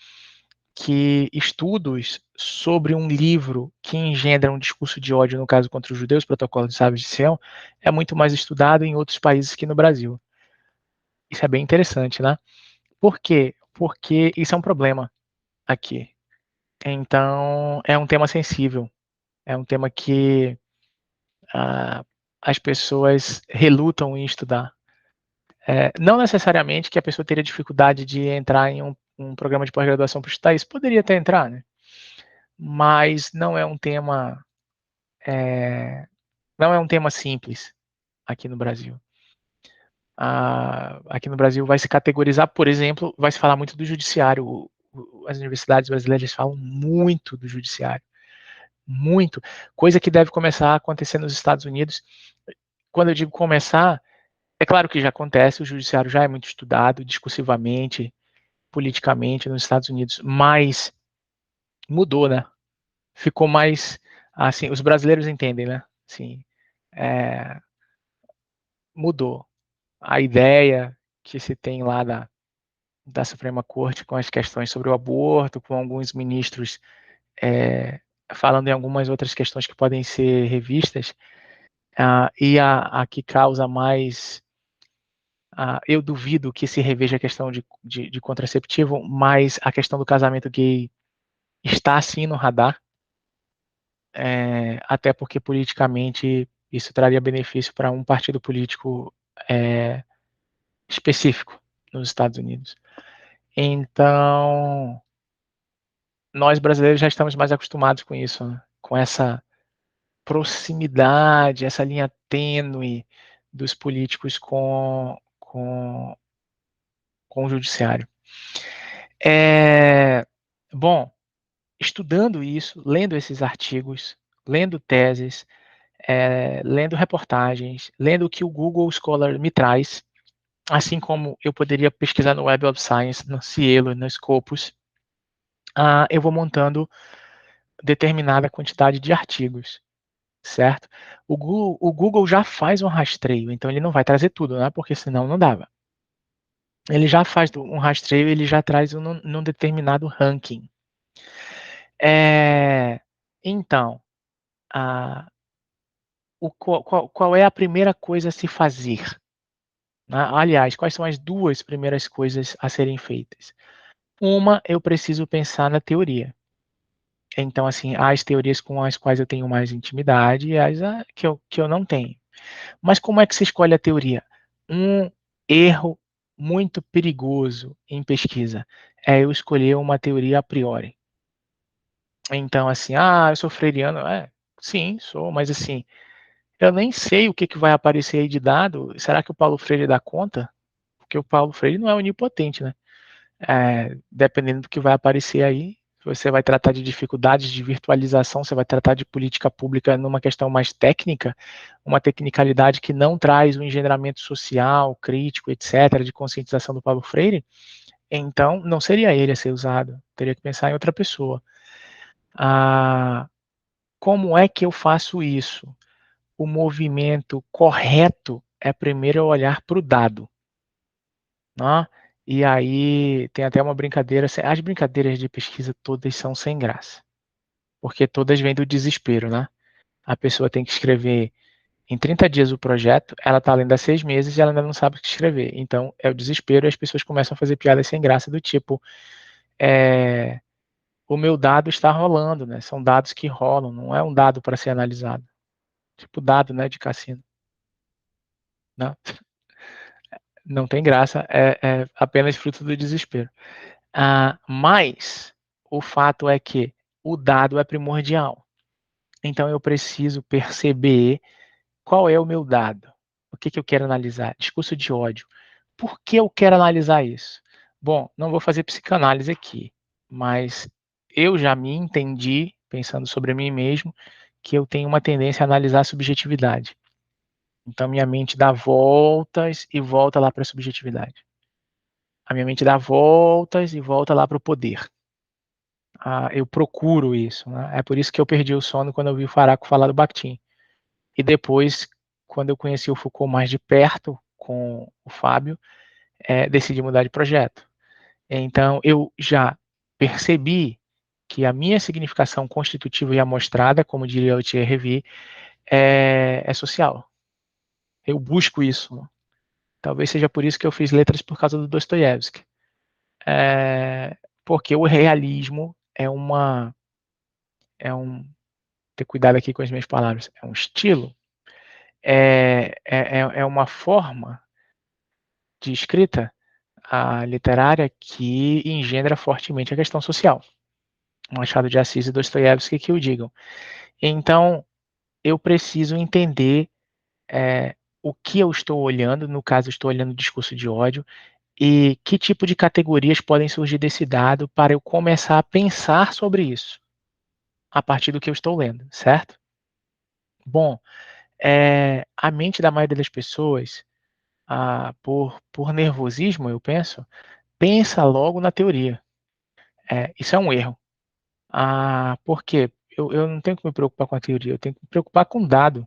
que estudos sobre um livro que engendra um discurso de ódio, no caso contra os judeus, Protocolo de Sábios de Sião, é muito mais estudado em outros países que no Brasil. Isso é bem interessante, né? Por quê? Porque isso é um problema aqui. Então, é um tema sensível. É um tema que as pessoas relutam em estudar. Não necessariamente que a pessoa teria dificuldade de entrar em um programa de pós-graduação para estudar isso. Poderia até entrar, né? Mas não é um tema simples aqui no Brasil. Aqui no Brasil vai se categorizar, por exemplo, vai se falar muito do judiciário. As universidades brasileiras falam muito do judiciário. Muito. Coisa que deve começar a acontecer nos Estados Unidos. Quando eu digo começar, é claro que já acontece, o judiciário já é muito estudado discursivamente, politicamente nos Estados Unidos, mas mudou, né? Ficou mais, assim, os brasileiros entendem, né? Assim, é, mudou. A ideia que se tem lá da Suprema Corte com as questões sobre o aborto, com alguns ministros falando em algumas outras questões que podem ser revistas, e a que causa mais. Eu duvido que se reveja a questão de contraceptivo, mas a questão do casamento gay está sim no radar, até porque politicamente isso traria benefício para um partido político específico nos Estados Unidos. Então, nós brasileiros já estamos mais acostumados com isso, né? Com essa proximidade, essa linha tênue dos políticos com o judiciário. Bom, estudando isso, lendo esses artigos, lendo teses, lendo reportagens, lendo o que o Google Scholar me traz, assim como eu poderia pesquisar no Web of Science, no Cielo, no Scopus, eu vou montando determinada quantidade de artigos, certo? O Google já faz um rastreio, então ele não vai trazer tudo, né? Porque senão não dava. Ele já faz um rastreio, ele já traz num determinado ranking. Então, qual é a primeira coisa a se fazer? Né? Aliás, quais são as duas primeiras coisas a serem feitas? Uma, eu preciso pensar na teoria. Então, assim, há as teorias com as quais eu tenho mais intimidade e as que eu não tenho. Mas como é que se escolhe a teoria? Um erro muito perigoso em pesquisa é eu escolher uma teoria a priori. Então, assim, eu sou freiriano. Sim, sou, mas assim, eu nem sei o que vai aparecer aí de dado. Será que o Paulo Freire dá conta? Porque o Paulo Freire não é onipotente, né? Dependendo do que vai aparecer aí, você vai tratar de dificuldades de virtualização, você vai tratar de política pública numa questão mais técnica, uma tecnicalidade que não traz o engendramento social, crítico, etc., de conscientização do Paulo Freire, então não seria ele a ser usado, teria que pensar em outra pessoa. Como é que eu faço isso? O movimento correto é primeiro eu olhar para o dado. Né? E aí tem até uma brincadeira, as brincadeiras de pesquisa todas são sem graça. porque todas vêm do desespero, né? A pessoa tem que escrever em 30 dias o projeto, ela está lendo há 6 meses e ela ainda não sabe o que escrever. Então, é o desespero e as pessoas começam a fazer piadas sem graça do tipo, o meu dado está rolando, né? São dados que rolam, não é um dado para ser analisado. Tipo dado, né, de cassino. Não, não tem graça, é apenas fruto do desespero. Mas o fato é que o dado é primordial. Então eu preciso perceber qual é o meu dado. O que eu quero analisar? Discurso de ódio. Por que eu quero analisar isso? Bom, não vou fazer psicanálise aqui, mas eu já me entendi, pensando sobre mim mesmo, que eu tenho uma tendência a analisar a subjetividade. Então minha mente dá voltas e volta lá para a subjetividade. A minha mente dá voltas e volta lá para o poder. Eu procuro isso, né? É por isso que eu perdi o sono quando eu vi o Faraco falar do Bakhtin. E depois, quando eu conheci o Foucault mais de perto, com o Fábio, decidi mudar de projeto. Então, eu já percebi que a minha significação constitutiva e amostrada, como diria o Thierry Révy, é social. Eu busco isso. Talvez seja por isso que eu fiz letras por causa do Dostoiévski. Porque o realismo ter cuidado aqui com as minhas palavras, é um estilo, é uma forma de escrita literária que engendra fortemente a questão social. Machado de Assis e Dostoiévski que o digam. Então, eu preciso entender o que eu estou olhando, no caso, estou olhando o discurso de ódio, e que tipo de categorias podem surgir desse dado para eu começar a pensar sobre isso, a partir do que eu estou lendo, certo? Bom, a mente da maioria das pessoas, por nervosismo, eu pensa logo na teoria. Isso é um erro. Por quê? Eu não tenho que me preocupar com a teoria, eu tenho que me preocupar com o dado.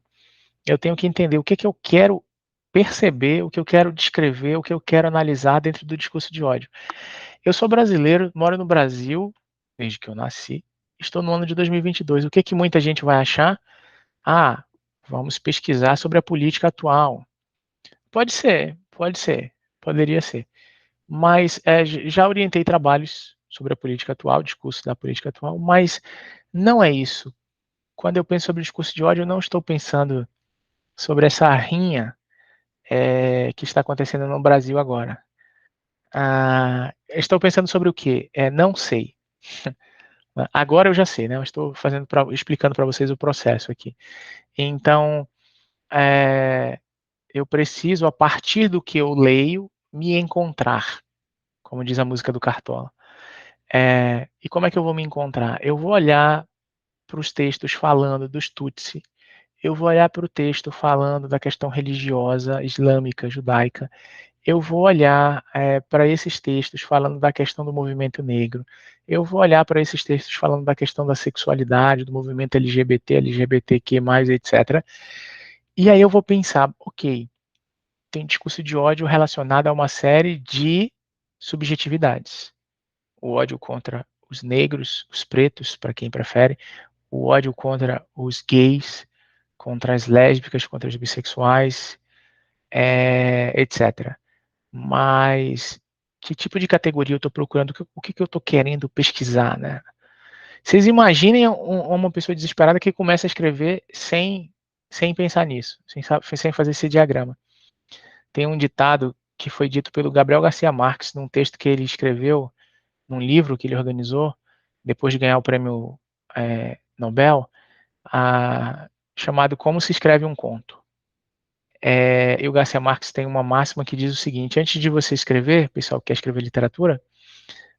Eu tenho que entender o que eu quero perceber, o que eu quero descrever, o que eu quero analisar dentro do discurso de ódio. Eu sou brasileiro, moro no Brasil desde que eu nasci, estou no ano de 2022. O que muita gente vai achar? Vamos pesquisar sobre a política atual. Pode ser, poderia ser. Mas já orientei trabalhos sobre a política atual, discurso da política atual, mas não é isso. Quando eu penso sobre o discurso de ódio, eu não estou pensando sobre essa rinha que está acontecendo no Brasil agora. Estou pensando sobre o quê? Não sei. Agora eu já sei, né? Eu estou explicando para vocês o processo aqui. Então, eu preciso, a partir do que eu leio, me encontrar, como diz a música do Cartola. E como é que eu vou me encontrar? Eu vou olhar para os textos falando dos Tutsi, eu vou olhar para o texto falando da questão religiosa, islâmica, judaica, eu vou olhar para esses textos falando da questão do movimento negro, eu vou olhar para esses textos falando da questão da sexualidade, do movimento LGBT, LGBTQ+, etc. E aí eu vou pensar, ok, tem discurso de ódio relacionado a uma série de subjetividades. O ódio contra os negros, os pretos, para quem prefere, o ódio contra os gays, contra as lésbicas, contra os bissexuais, etc. Mas que tipo de categoria eu estou procurando? O que eu estou querendo pesquisar, né? Vocês imaginem uma pessoa desesperada que começa a escrever sem pensar nisso, sem fazer esse diagrama. Tem um ditado que foi dito pelo Gabriel Garcia Marques num texto que ele escreveu, num livro que ele organizou, depois de ganhar o prêmio Nobel, chamado Como se escreve um conto. E o Garcia Marques tem uma máxima que diz o seguinte: antes de você escrever, pessoal que quer escrever literatura,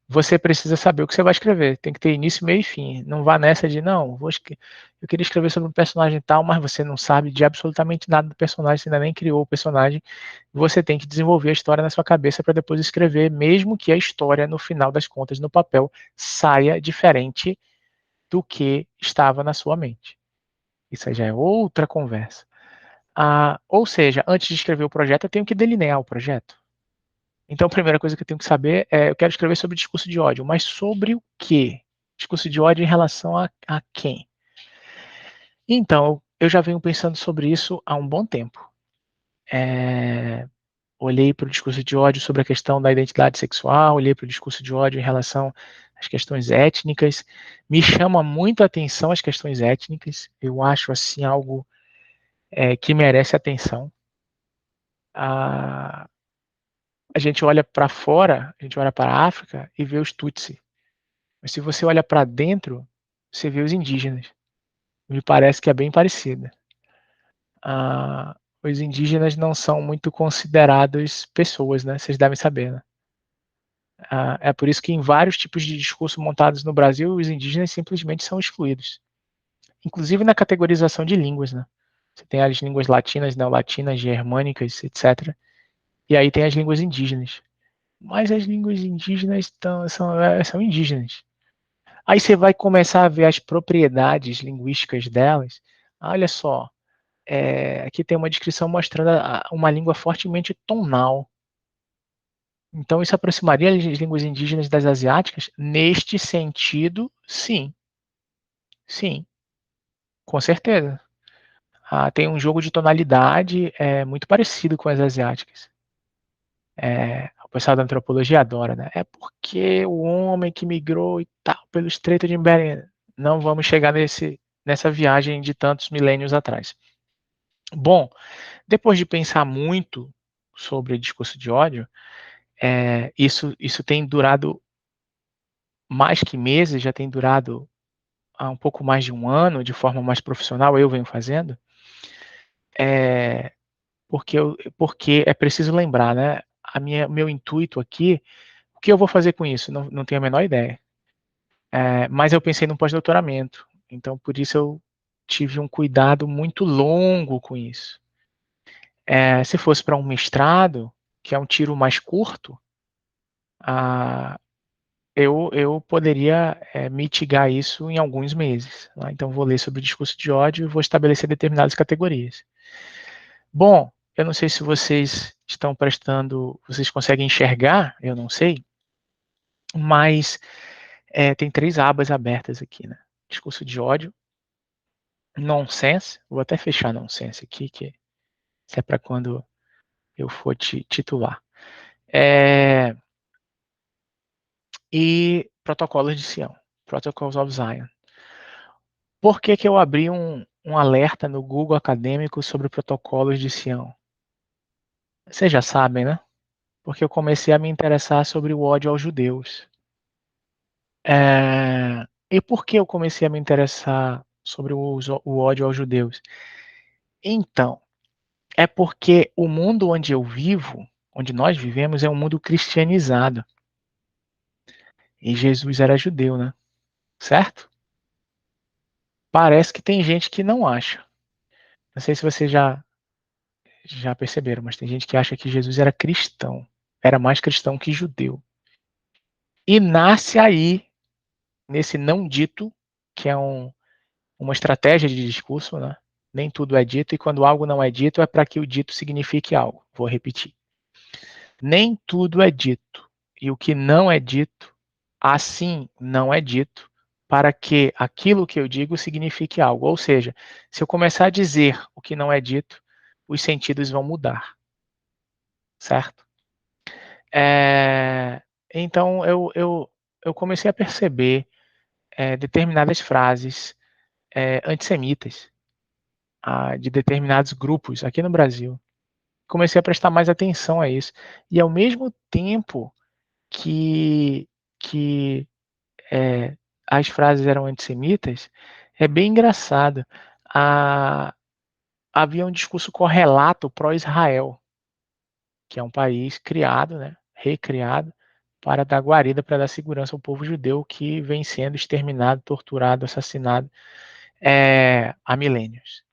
você precisa saber o que você vai escrever. Tem que ter início, meio e fim. Não vá nessa de, não, eu queria escrever sobre um personagem tal, mas você não sabe de absolutamente nada do personagem, você ainda nem criou o personagem. Você tem que desenvolver a história na sua cabeça para depois escrever, mesmo que a história, no final das contas, no papel, saia diferente do que estava na sua mente. Isso aí já é outra conversa. Ou seja, antes de escrever o projeto, eu tenho que delinear o projeto. Então, a primeira coisa que eu tenho que saber eu quero escrever sobre discurso de ódio, mas sobre o quê? Discurso de ódio em relação a quem? Então, eu já venho pensando sobre isso há um bom tempo. Olhei para o discurso de ódio sobre a questão da identidade sexual, olhei para o discurso de ódio em relação às questões étnicas. Me chama muito a atenção as questões étnicas. Eu acho assim algo que merece atenção. A gente olha para fora, a gente olha para a África e vê os Tutsi. Mas se você olha para dentro, você vê os indígenas. Me parece que é bem parecida. Os indígenas não são muito considerados pessoas, né? Vocês devem saber, né? É por isso que em vários tipos de discurso montados no Brasil, os indígenas simplesmente são excluídos. Inclusive na categorização de línguas, né? Você tem as línguas latinas, neolatinas, germânicas, etc. E aí tem as línguas indígenas. Mas as línguas indígenas são indígenas. Aí você vai começar a ver as propriedades linguísticas delas. Olha só, aqui tem uma descrição mostrando uma língua fortemente tonal. Então, isso aproximaria as línguas indígenas das asiáticas? Neste sentido, sim. Sim, com certeza. Tem um jogo de tonalidade muito parecido com as asiáticas. O pessoal da antropologia adora, né? É porque o homem que migrou e tal, pelo Estreito de Bering. Não vamos chegar nessa viagem de tantos milênios atrás. Bom, depois de pensar muito sobre discurso de ódio, isso tem durado mais que meses, já tem durado há um pouco mais de um ano, de forma mais profissional, eu venho fazendo, porque é preciso lembrar, né? Meu intuito aqui, o que eu vou fazer com isso? Não tenho a menor ideia. Mas eu pensei no pós-doutoramento, então por isso eu tive um cuidado muito longo com isso. Se fosse para um mestrado, que é um tiro mais curto, eu poderia mitigar isso em alguns meses. Né? Então, vou ler sobre o discurso de ódio e vou estabelecer determinadas categorias. Bom, eu não sei se vocês estão prestando, vocês conseguem enxergar, eu não sei, mas tem 3 abas abertas aqui, né? Discurso de ódio, nonsense, vou até fechar nonsense aqui, que isso é para quando eu for titular. E protocolos de Sião, Protocols of Zion. Por que eu abri um alerta no Google Acadêmico sobre protocolos de Sião? Vocês já sabem, né? Porque eu comecei a me interessar sobre o ódio aos judeus. E por que eu comecei a me interessar sobre o ódio aos judeus? Então, é porque o mundo onde eu vivo, onde nós vivemos, é um mundo cristianizado. E Jesus era judeu, né? Certo? Parece que tem gente que não acha. Não sei se vocês já perceberam, mas tem gente que acha que Jesus era cristão. Era mais cristão que judeu. E nasce aí, nesse não dito, que é uma estratégia de discurso, né? Nem tudo é dito, e quando algo não é dito, é para que o dito signifique algo. Vou repetir. Nem tudo é dito, e o que não é dito, assim não é dito, para que aquilo que eu digo signifique algo. Ou seja, se eu começar a dizer o que não é dito, os sentidos vão mudar, certo? Então eu comecei a perceber determinadas frases antissemitas de determinados grupos aqui no Brasil. Comecei a prestar mais atenção a isso. E ao mesmo tempo que as frases eram antissemitas, é bem engraçado. Havia um discurso correlato pró-Israel, que é um país criado, né, recriado, para dar guarida, para dar segurança ao povo judeu que vem sendo exterminado, torturado, assassinado há milênios.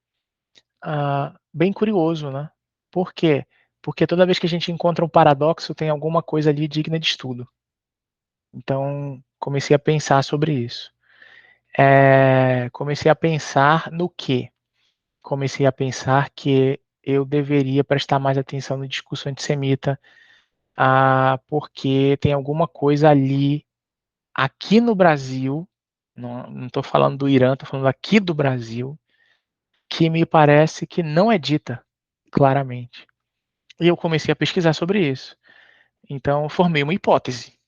Bem curioso, né? Por quê? Porque toda vez que a gente encontra um paradoxo, tem alguma coisa ali digna de estudo. Então, comecei a pensar sobre isso. Comecei a pensar no quê? Comecei a pensar que eu deveria prestar mais atenção no discurso antissemita, porque tem alguma coisa ali, aqui no Brasil, não estou falando do Irã, estou falando aqui do Brasil, que me parece que não é dita claramente. E eu comecei a pesquisar sobre isso. Então, formei uma hipótese.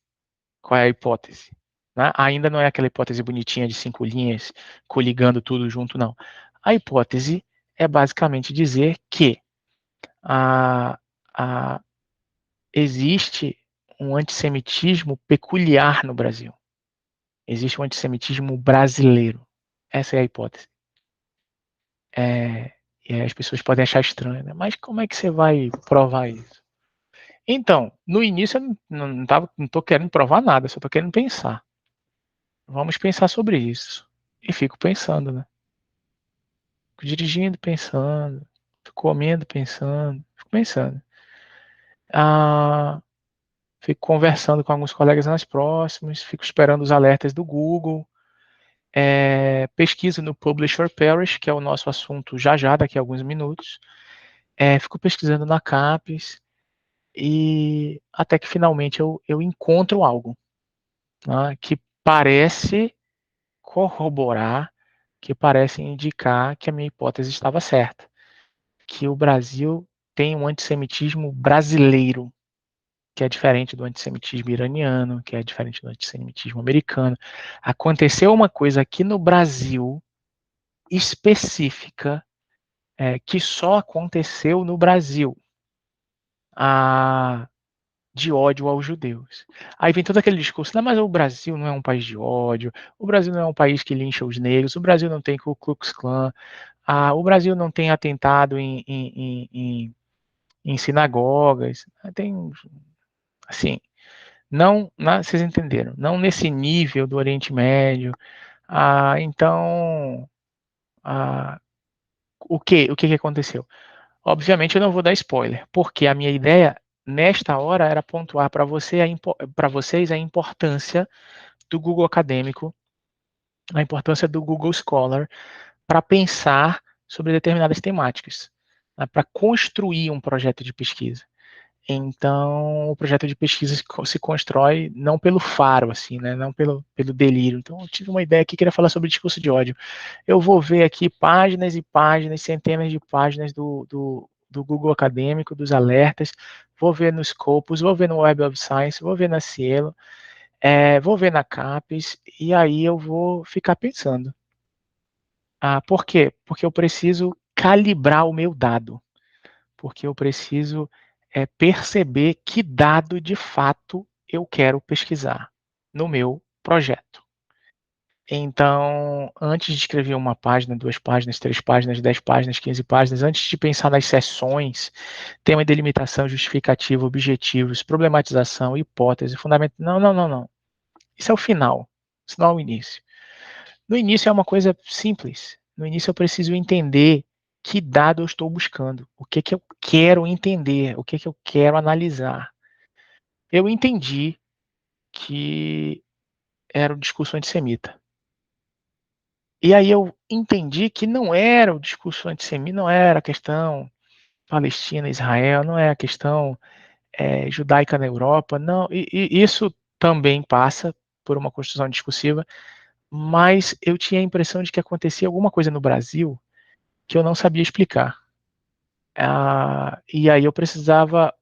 Qual é a hipótese? Né? Ainda não é aquela hipótese bonitinha de 5 linhas, coligando tudo junto, não. A hipótese é basicamente dizer que a, a, existe um antissemitismo peculiar no Brasil. Existe um antissemitismo brasileiro. Essa é a hipótese. E as pessoas podem achar estranho, né? Mas como é que você vai provar isso? Então, no início eu não estou querendo provar nada, só estou querendo pensar. Vamos pensar sobre isso. E fico pensando, né? Fico dirigindo, pensando. Fico comendo, pensando. Fico pensando. Ah, fico conversando com alguns colegas mais próximos. Fico esperando os alertas do Google. Pesquiso no Publish or Perish, que é o nosso assunto já já, daqui a alguns minutos. Fico pesquisando na CAPES. E até que finalmente eu encontro algo, né, que parece corroborar, que parece indicar que a minha hipótese estava certa, que o Brasil tem um antissemitismo brasileiro, que é diferente do antissemitismo iraniano, que é diferente do antissemitismo americano. Aconteceu uma coisa aqui no Brasil específica, que só aconteceu no Brasil. De ódio aos judeus. Aí vem todo aquele discurso, não, mas o Brasil não é um país de ódio, o Brasil não é um país que lincha os negros, o Brasil não tem Ku Klux Klan, o Brasil não tem atentado em sinagogas, tem, assim, não, vocês entenderam, não nesse nível do Oriente Médio. Então, o que aconteceu? Obviamente eu não vou dar spoiler, porque a minha ideia nesta hora era pontuar para vocês a importância do Google Acadêmico, a importância do Google Scholar para pensar sobre determinadas temáticas, né, para construir um projeto de pesquisa. Então, o projeto de pesquisa se constrói não pelo faro, assim, né, não pelo delírio. Então, eu tive uma ideia aqui, queria falar sobre discurso de ódio. Eu vou ver aqui páginas e páginas, centenas de páginas do Google Acadêmico, dos alertas, vou ver no Scopus, vou ver no Web of Science, vou ver na Cielo, vou ver na CAPES, e aí eu vou ficar pensando. Por quê? Porque eu preciso calibrar o meu dado, porque eu preciso perceber que dado de fato eu quero pesquisar no meu projeto. Então, antes de escrever uma página, 2 páginas, 3 páginas, 10 páginas, 15 páginas, antes de pensar nas seções, tema de delimitação, justificativa, objetivos, problematização, hipótese, fundamento. Não, não, não, não. Isso é o final, isso não é o início. No início é uma coisa simples. No início eu preciso entender que dado eu estou buscando, o que eu quero entender, o que eu quero analisar. Eu entendi que era o discurso antissemita. E aí eu entendi que não era o discurso antissemita, não era a questão Palestina, Israel, não é a questão judaica na Europa, não. E isso também passa por uma construção discursiva, mas eu tinha a impressão de que acontecia alguma coisa no Brasil que eu não sabia explicar. E aí eu precisava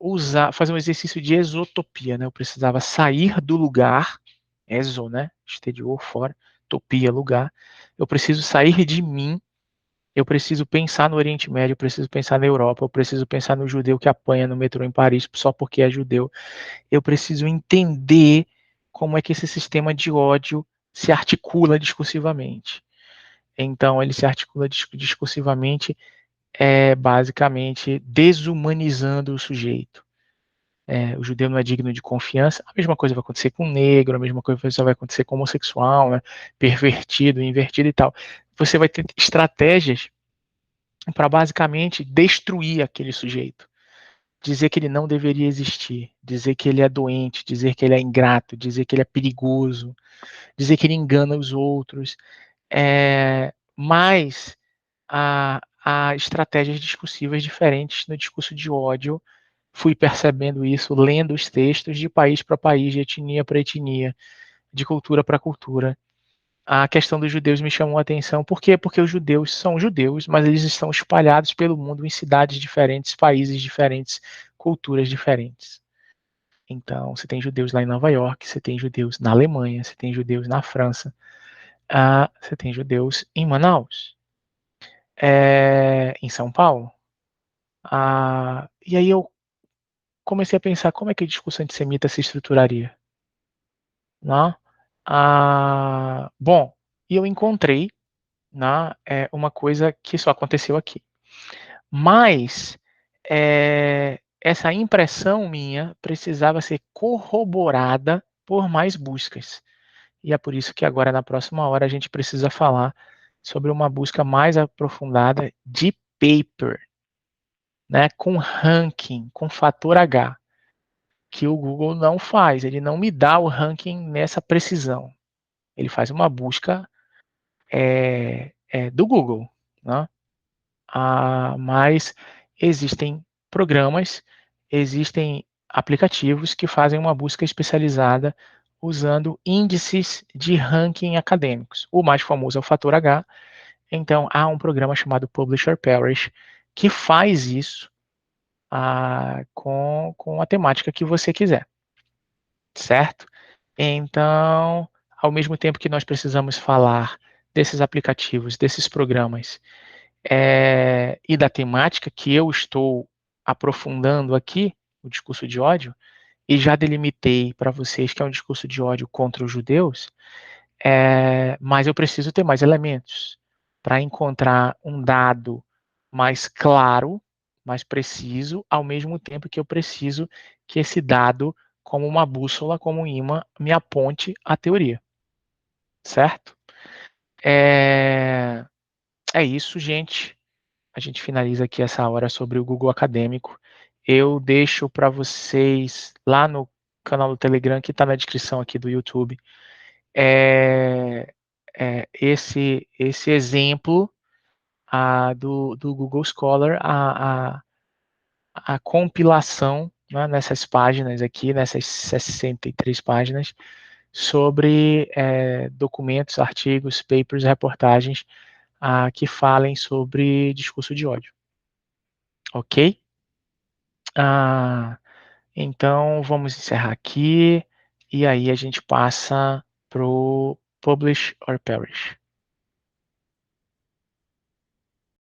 fazer um exercício de exotopia, né? Eu precisava sair do lugar, exo, né? Exterior, fora, topia, lugar. Eu preciso sair de mim. Eu preciso pensar no Oriente Médio, eu preciso pensar na Europa, eu preciso pensar no judeu que apanha no metrô em Paris só porque é judeu. Eu preciso entender como é que esse sistema de ódio se articula discursivamente. Então, ele se articula discursivamente, basicamente desumanizando o sujeito. O judeu não é digno de confiança. A mesma coisa vai acontecer com o negro, a mesma coisa vai acontecer com o homossexual, né? Pervertido, invertido e tal. Você vai ter estratégias para basicamente destruir aquele sujeito, dizer que ele não deveria existir, dizer que ele é doente, dizer que ele é ingrato, dizer que ele é perigoso, dizer que ele engana os outros, mas há estratégias discursivas diferentes no discurso de ódio. Fui percebendo isso lendo os textos de país para país, de etnia para etnia, de cultura para cultura. a questão dos judeus me chamou a atenção. Por quê? Porque os judeus são judeus, mas eles estão espalhados pelo mundo em cidades diferentes, países diferentes, culturas diferentes. Então, você tem judeus lá em Nova York, você tem judeus na Alemanha, você tem judeus na França, você tem judeus em Manaus, em São Paulo. E aí eu comecei a pensar como é que o discurso antissemita se estruturaria, né? Bom, e eu encontrei, né, uma coisa que só aconteceu aqui. Mas essa impressão minha precisava ser corroborada por mais buscas. E é por isso que agora, na próxima hora, a gente precisa falar sobre uma busca mais aprofundada de paper, né, com ranking, com fator H, que o Google não faz. Ele não me dá o ranking nessa precisão. Ele faz uma busca do Google, né? Mas existem programas, existem aplicativos que fazem uma busca especializada usando índices de ranking acadêmicos. O mais famoso é o fator H. Então, há um programa chamado Publisher Parish que faz isso com a temática que você quiser, certo? Então, ao mesmo tempo que nós precisamos falar desses aplicativos, desses programas, e da temática que eu estou aprofundando aqui, o discurso de ódio, e já delimitei para vocês que é um discurso de ódio contra os judeus, mas eu preciso ter mais elementos para encontrar um dado mais claro, mais preciso, ao mesmo tempo que eu preciso que esse dado, como uma bússola, como um imã, me aponte a teoria, certo? É, é isso, gente. A gente finaliza aqui essa hora sobre o Google Acadêmico. Eu deixo para vocês lá no canal do Telegram, que está na descrição aqui do YouTube, esse exemplo do Google Scholar, a compilação, né, nessas páginas aqui, nessas 63 páginas, sobre documentos, artigos, papers, reportagens que falem sobre discurso de ódio. Ok? Então, vamos encerrar aqui, e aí a gente passa para o Publish or Perish.